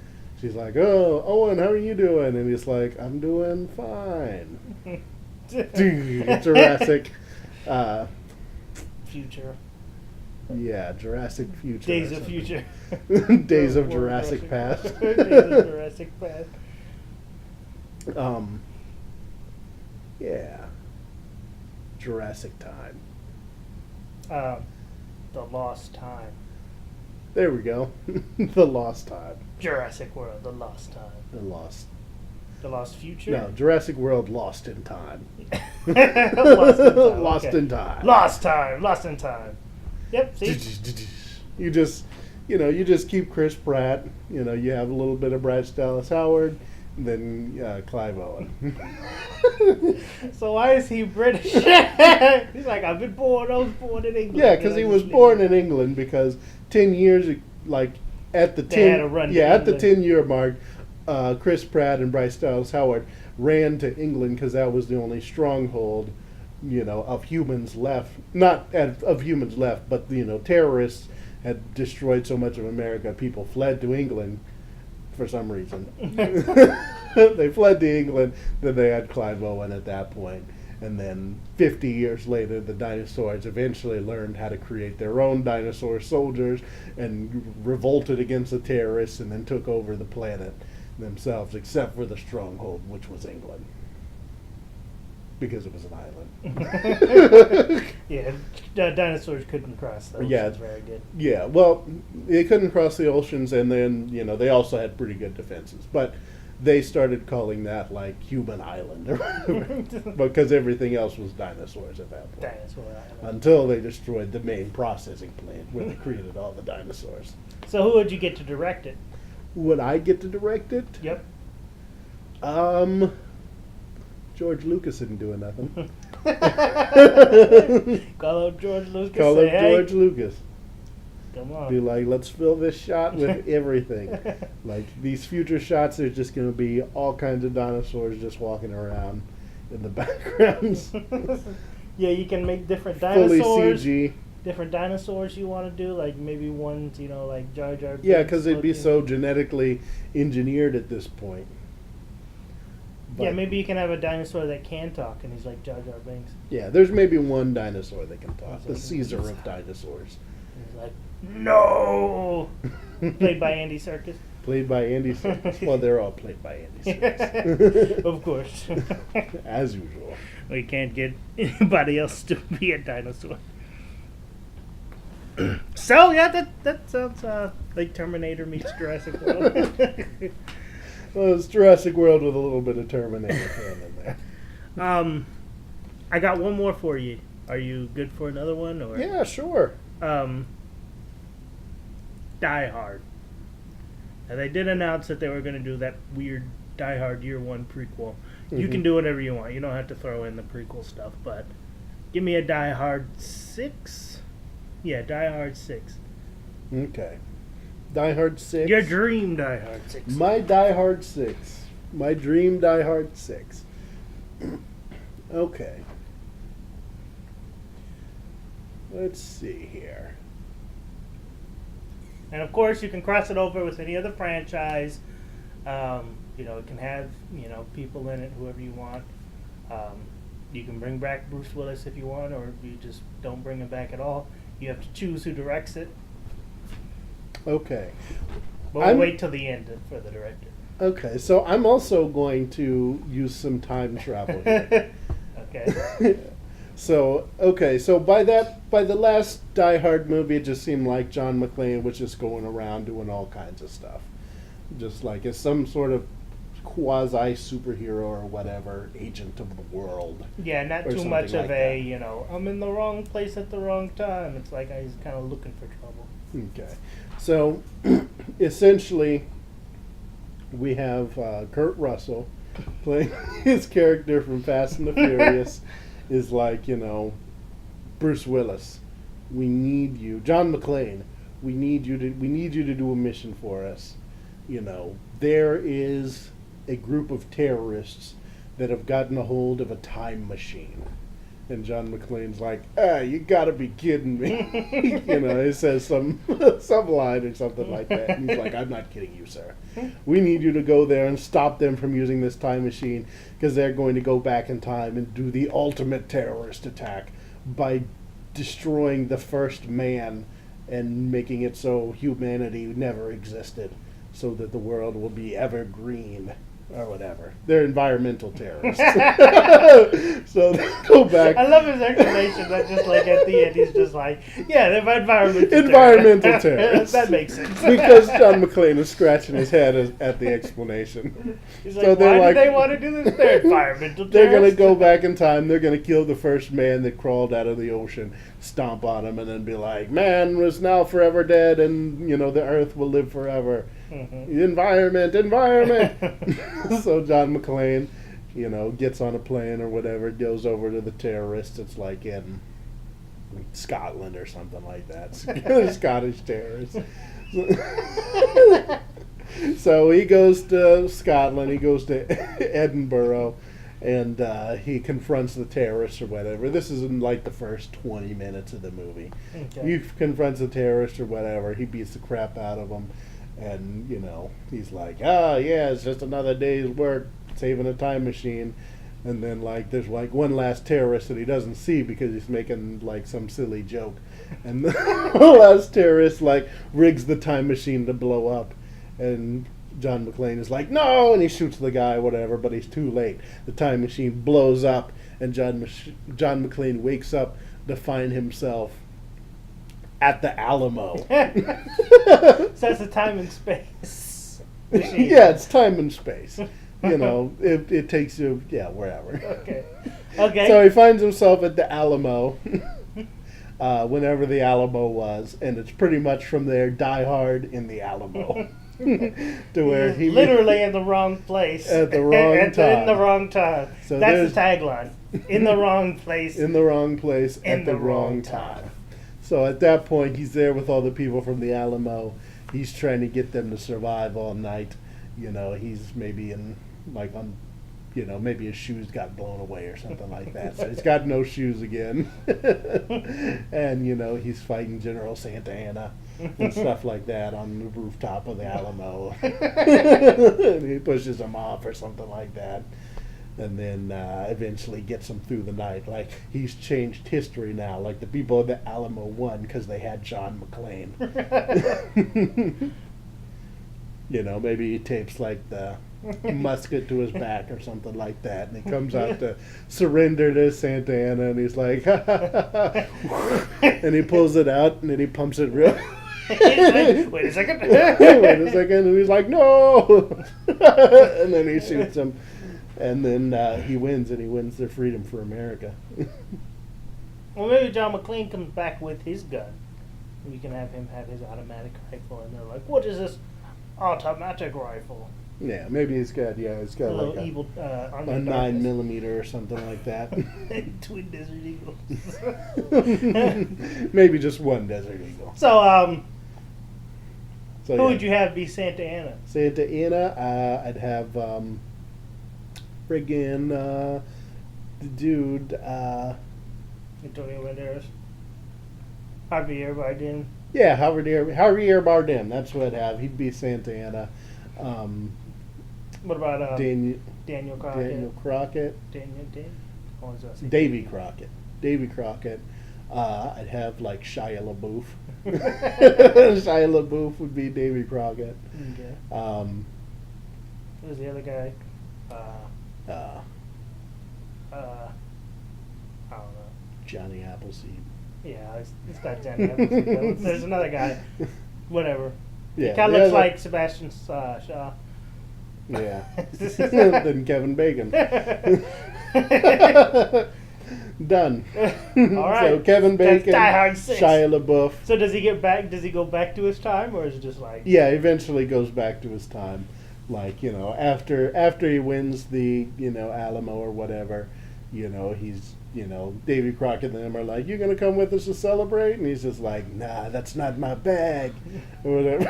she's like, oh, Owen, how are you doing? And he's like, I'm doing fine. Jurassic future. Yeah, Jurassic Future. Days of Future. Days of Jurassic Past. Days of Jurassic Past. Yeah. Jurassic Time. The Lost Time. There we go. The Lost Time. Jurassic World, The Lost Time. The Lost. The Lost Future? No, Jurassic World Lost in Time. Lost in Time. Lost Okay. in Time. Lost Time. Lost in Time. Yep, see? You just keep Chris Pratt. You have a little bit of Bryce Dallas Howard, then Clive Owen. So why is he British? He's like, I was born in England. Yeah, because he was born in England. Because 10 years, like at the They had a run to at the England. 10-year mark, Chris Pratt and Bryce Dallas Howard ran to England because that was the only stronghold, of humans left. Not of humans left, but terrorists had destroyed so much of America. People fled to England for some reason. They fled to England. Then they had Clive Owen at that point. And then 50 years later, the dinosaurs eventually learned how to create their own dinosaur soldiers and revolted against the terrorists and then took over the planet themselves, except for the stronghold, which was England. Because it was an island. Yeah, dinosaurs couldn't cross those. Yeah. That's very good. Yeah, well, they couldn't cross the oceans, and then, they also had pretty good defenses. But they started calling that, like, Human Island, or whatever, because everything else was dinosaurs at that point. Dinosaur Island. Until they destroyed the main processing plant where they created all the dinosaurs. So who would you get to direct it? Would I get to direct it? Yep. George Lucas isn't doing nothing. Call up George Lucas. Call say, up hey, George Lucas. Come on. Be like, let's fill this shot with everything. Like, these future shots, there's just going to be all kinds of dinosaurs just walking around in the backgrounds. Yeah, you can make different Fully dinosaurs. CG. Different dinosaurs you want to do, like maybe ones, like Jar Jar. Yeah, Binks because they'd be looking. so genetically engineered at this point. Yeah, But, maybe you can have a dinosaur that can talk, and he's like Jar Jar Binks. yeah, there's maybe one dinosaur that can talk. The He's like, Caesar of dinosaurs. And he's like, no! Played by Andy Serkis. Played by Andy Serkis. Well, they're all played by Andy Serkis. Of course. As usual. We can't get anybody else to be a dinosaur. So, yeah, that sounds like Terminator meets Jurassic World. Well, it's Jurassic World with a little bit of Terminator thrown in there. I got one more for you. Are you good for another one? Or Yeah, sure. Die Hard. Now, they did announce that they were going to do that weird Die Hard Year 1 prequel. You can do whatever you want. You don't have to throw in the prequel stuff, but give me a Die Hard 6. Yeah, Die Hard 6. Okay. Die Hard 6. Your dream Die Hard 6. My Die Hard 6. My dream Die Hard 6. Okay. Let's see here. And of course, you can cross it over with any other franchise. It can have, people in it, whoever you want. You can bring back Bruce Willis if you want, or you just don't bring him back at all. You have to choose who directs it. Okay. But we'll wait till the end for the director. Okay, so I'm also going to use some time travel here. Okay. So by the last Die Hard movie, it just seemed like John McClane was just going around doing all kinds of stuff. Just like as some sort of quasi superhero or whatever, agent of the world. Yeah, not Or too something much of like a, I'm in the wrong place at the wrong time. It's like he's kind of looking for trouble. Okay. So essentially, we have Kurt Russell playing his character from Fast and the Furious is like, Bruce Willis. We need you. John McClane. We need you to do a mission for us. There is a group of terrorists that have gotten a hold of a time machine. And John McClane's like, you gotta be kidding me. He says some line or something like that. And he's like, I'm not kidding you, sir. We need you to go there and stop them from using this time machine because they're going to go back in time and do the ultimate terrorist attack by destroying the first man and making it so humanity never existed, so that the world will be evergreen or whatever. They're environmental terrorists. So they go back. I love his explanation. That just like at the end, he's just like, "Yeah, they're Environmental terrorists. That makes sense. Because John McClane is scratching his head at the explanation. He's So like, they're why like- do they want to do this? They're environmental They're going to terrorists. go back in time. They're going to kill the first man that crawled out of the ocean, stomp on him, and then be like, man was now forever dead, and, the earth will live forever. Mhm. Environment. So John McClane, gets on a plane or whatever, goes over to the terrorists. It's like in Scotland or something like that. Scottish terrorists. So he goes to Scotland, he goes to Edinburgh, and he confronts the terrorists or whatever. This is in like the first 20 minutes of the movie. Okay. He confronts the terrorists or whatever, he beats the crap out of them, and, he's like, yeah, it's just another day's work, saving a time machine. And then, like, there's, like, one last terrorist that he doesn't see because he's making, like, some silly joke. And the last terrorist, like, rigs the time machine to blow up. And John McClane is like, no! And he shoots the guy, whatever, but he's too late. The time machine blows up, and John McClane wakes up to find himself at the Alamo. So that's a time and space machine. Yeah, it's time and space. It takes you, wherever. Okay. So he finds himself at the Alamo, whenever the Alamo was, and it's pretty much from there, Die Hard in the Alamo. To where he literally in the wrong place at the wrong time. In the wrong time. So that's the tagline. In the wrong place. In the wrong place In at the the wrong wrong time. time. So at that point, he's there with all the people from the Alamo. He's trying to get them to survive all night. He's maybe maybe his shoes got blown away or something like that. So he's got no shoes again. And, he's fighting General Santa Anna and stuff like that on the rooftop of the Alamo. And he pushes him off or something like that. And then eventually gets him through the night. Like, he's changed history now. Like, the people of the Alamo won because they had John McClane. Maybe he tapes, like, the musket to his back or something like that. And he comes out to surrender to Santa Anna, and he's like, and he pulls it out, and then he pumps it real. Wait a second. And he's like, no! And then he shoots him. And then he wins, and he wins their freedom for America. Well, maybe John McClane comes back with his gun. We can have him have his automatic rifle, and they're like, what is this automatic rifle? Yeah, maybe he's got A like little a evil a Army 9mm or something like that. Twin Desert Eagles. Maybe just one Desert Eagle. So, So who would you have be Santa Anna? Santa Anna, I'd have friggin' the dude. Antonio Banderas. Javier Bardem. Yeah, Javier Bardem. That's what I'd have. He'd be Santa Anna. What about Daniel Crockett? What was that? Davy Crockett. I'd have like Shia LaBeouf. Shia LaBeouf would be Davy Crockett. Okay. Who's the other guy? I don't know. Johnny Appleseed. Yeah, it's not Johnny Appleseed, though. There's another guy. Whatever. Yeah, He kind of looks like Sebastian Shaw. Yeah. Then Kevin Bacon. Done. All right. So Kevin That's Bacon, Die Hard 6. Shia LaBeouf. So does he get back? Does he go back to his time, or is it just like? Yeah, eventually goes back to his time. Like, after he wins the, Alamo or whatever, he's, Davy Crockett and them are like, you going to come with us to celebrate? And he's just like, nah, that's not my bag. Or whatever.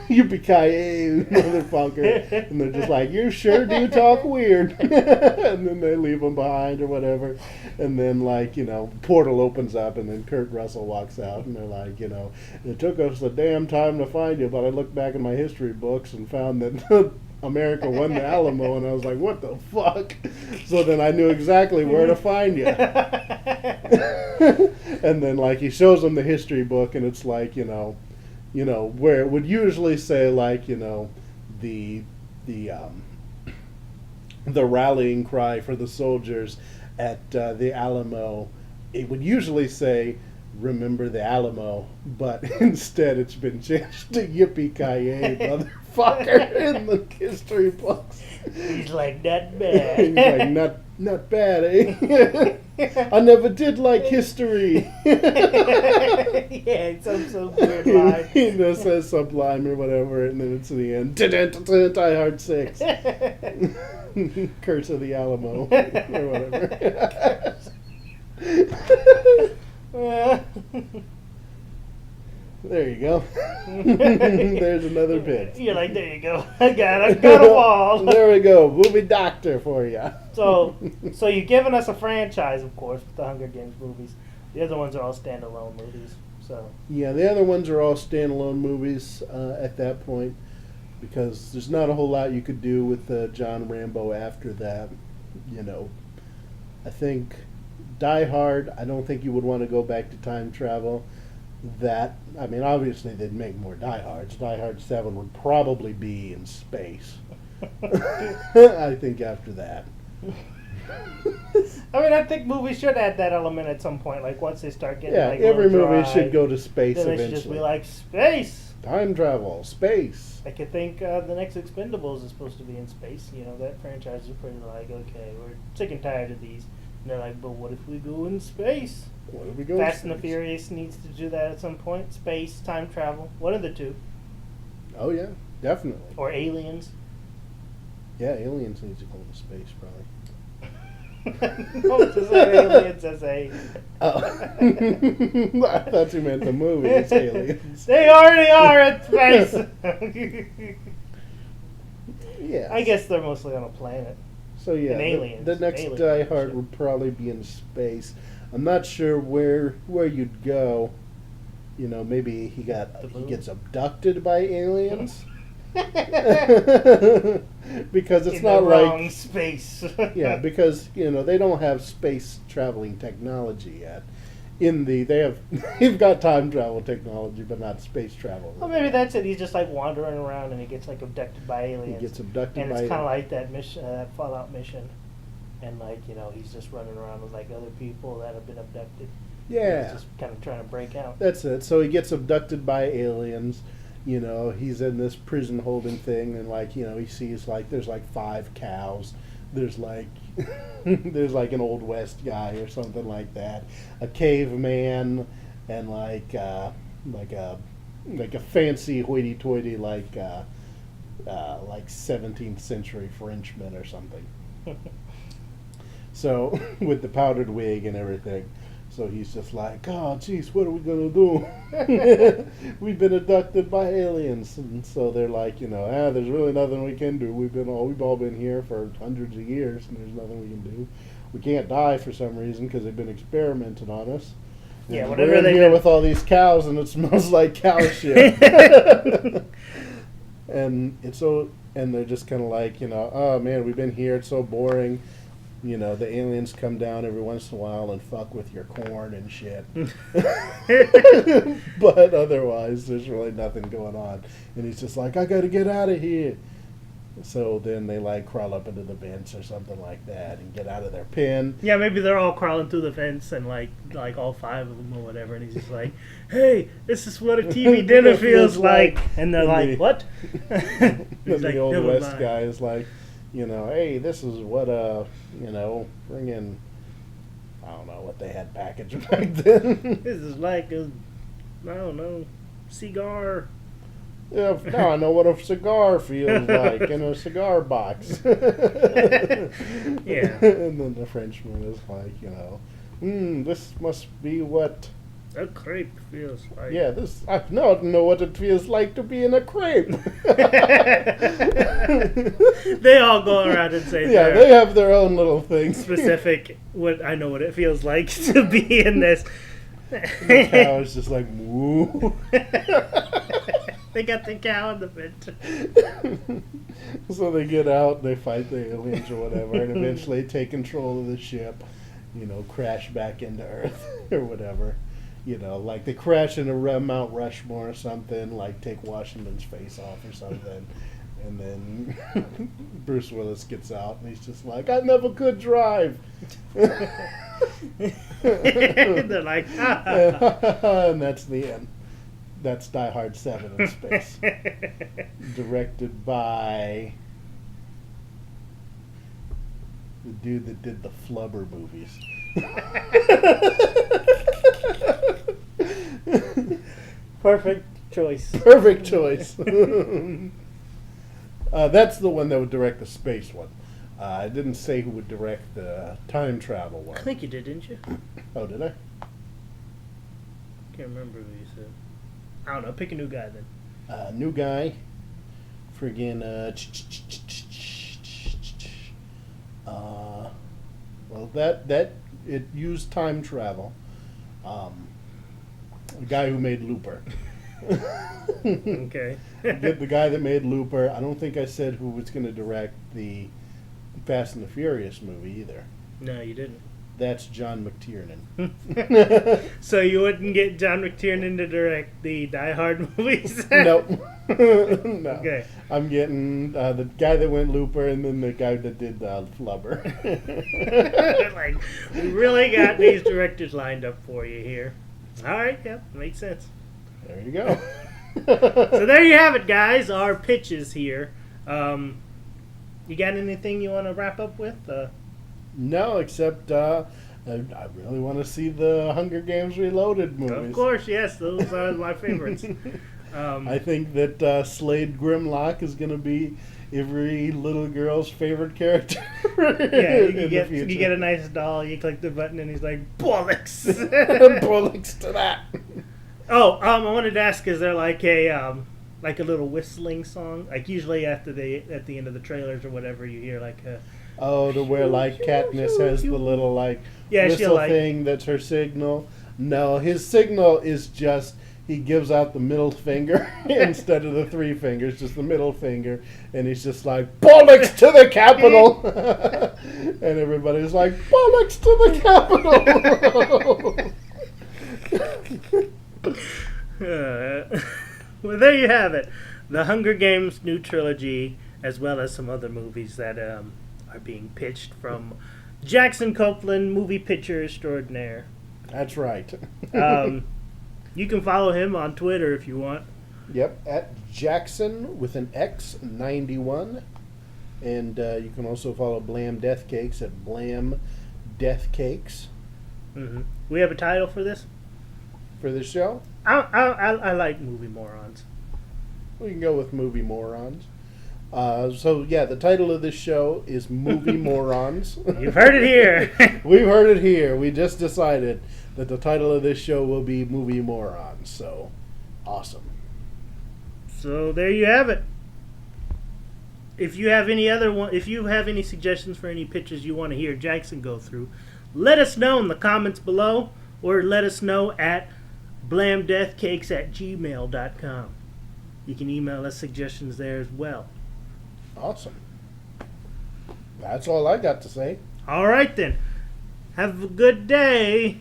Yippee-ki-yay, motherfucker. And they're just like, you sure do talk weird. And then they leave him behind or whatever. And then, like, portal opens up and then Kurt Russell walks out. And they're like, it took us a damn time to find you, but I looked back in my history books and found that America won the Alamo, and I was like, what the fuck? So then I knew exactly where to find you. And then, like, he shows them the history book, and it's like, where it would usually say, like, the rallying cry for the soldiers at the Alamo, it would usually say, remember the Alamo, but instead it's been changed to yippee-ki-yay, motherfucker, in the history books. He's like, not bad. He's like, not bad, eh? I never did like history. Yeah, some weird line. He just says some line or whatever, and then it's the end. Die Hard 6. Curse of the Alamo, or whatever. There you go. There's another bit. You're like, there you go. I got a wall. There we go. Movie doctor for you. So you've given us a franchise, of course, with the Hunger Games movies. The other ones are all standalone movies. So yeah, the other ones are all standalone movies at that point, because there's not a whole lot you could do with John Rambo after that. I think Die Hard, I don't think you would want to go back to time travel. Obviously they'd make more Die Hards. Die Hard 7 would probably be in space. I think after that. I think movies should add that element at some point. Like once they start getting every movie should go to space then eventually. It should just be like space. Time travel, space. I could think the next Expendables is supposed to be in space. That franchise is pretty like, okay, we're sick and tired of these. And they're like, but what if we go in space? What if we go Fast in and the space? Furious needs to do that at some point. Space, time travel, one of the two. Oh yeah, definitely. Or aliens. Yeah, aliens need to go into space probably. No, just like aliens as a... Oh. I thought you meant the movie. It's aliens. They already are in space. Yeah. I guess they're mostly on a planet. So yeah, aliens. the next Aliens, Die Hard shit. would probably be in space. I'm not sure where you'd go. Maybe he gets abducted by aliens. Because it's in not the like wrong space. yeah, because they don't have space traveling technology yet. They've got time travel technology, but not space travel. Well, maybe that's it. He's just like wandering around and he gets like abducted by aliens. He gets abducted and by it's kind of like that mission, that Fallout mission, and he's just running around with like other people that have been abducted. Yeah, He's just kind of trying to break out. That's it. So he gets abducted by aliens. He's in this prison holding thing, and he sees there's 5 cows. There's there's an Old West guy or something like that, a caveman, and a fancy hoity-toity 17th century Frenchman or something. So with the powdered wig and everything. So he's just like, oh, geez, what are we going to do? We've been abducted by aliens. And so they're like, there's really nothing we can do. We've all been here for hundreds of years, and there's nothing we can do. We can't die for some reason because they've been experimenting on us. And Yeah, whatever we're in they here did. with all these cows, and it smells like cow shit. And they're just kind of like, oh, man, we've been here. It's so boring. The aliens come down every once in a while and fuck with your corn and shit. But otherwise, there's really nothing going on. And he's just like, I gotta get out of here. So then they crawl up into the bench or something like that and get out of their pen. Yeah, maybe they're all crawling through the fence and like all 5 of them or whatever, and he's just like, "Hey, this is what a TV dinner feels like," and they're like, "What?" Then He's the like, Old "Never West mind." guy is like, hey, this is what bring in, I don't know what they had packaged back then. This is like I don't know, cigar. Yeah, now I know what a cigar feels like in a cigar box. Yeah. And then the Frenchman is like, this must be what. A crepe feels like. Yeah, I don't know what it feels like to be in a crepe. They all go around and say, Yeah, their they have their own little things. specific. I know what it feels like to be in this. The cow is just like, moo. They got the cow in the vent. So they get out, they fight the aliens or whatever, and eventually take control of the ship, crash back into Earth or whatever. Like they crash into Mount Rushmore or something, like take Washington's face off or something. And then Bruce Willis gets out and he's just like, I never could drive. They're like, and that's the end. That's Die Hard 7 in space. Directed by the dude that did the Flubber movies. Perfect choice. Perfect choice. That's the one that would direct the space one. I didn't say who would direct the time travel one. I think you did, didn't you? Oh, did I? Can't remember who you said. I don't know. Pick a new guy then. New guy. Friggin' well, that it used time travel. The guy who made Looper. Okay. Get the guy that made Looper. I don't think I said who was going to direct the Fast and the Furious movie either. No, you didn't. That's John McTiernan. So you wouldn't get John McTiernan to direct the Die Hard movies? Nope. No. Okay. I'm getting the guy that went Looper and then the guy that did Flubber. Like, we really got these directors lined up for you here. All right, yeah, makes sense. There you go. So there you have it, guys. Our pitches here. You got anything you want to wrap up with? No, except I really want to see the Hunger Games Reloaded movies. Of course, yes. Those are my favorites. I think that Slade Grimlock is going to be every little girl's favorite character. Yeah, you get a nice doll, you click the button, and he's like, bollocks! Bollocks to that. Oh, I wanted to ask, is there like a little whistling song? Like usually at the end of the trailers or whatever, you hear like a... Oh, to where like Katniss has the little whistle thing that's her signal. No, his signal is just he gives out the middle finger instead of the three fingers, just the middle finger, and he's just like bollocks to the Capitol, and everybody's like bollocks to the Capitol. Well, there you have it. The Hunger Games new trilogy, as well as some other movies that are being pitched from Jackson Copeland, movie pitcher extraordinaire. That's right. You can follow him on Twitter if you want. Yep, at Jackson with an X 91, and you can also follow Blam Death Cakes at Blam Death Cakes. Mm-hmm. We have a title for this. For this show, I like movie morons. We can go with movie morons. So yeah, the title of this show is Movie Morons. You've heard it here. We've heard it here. We just decided that the title of this show will be Movie Morons. So awesome. So there you have it. If you have any suggestions for any pitches you want to hear Jackson go through, let us know in the comments below, or let us know at blamdeathcakes@gmail.com. You can email us suggestions there as well. Awesome. That's all I got to say. All right then. Have a good day.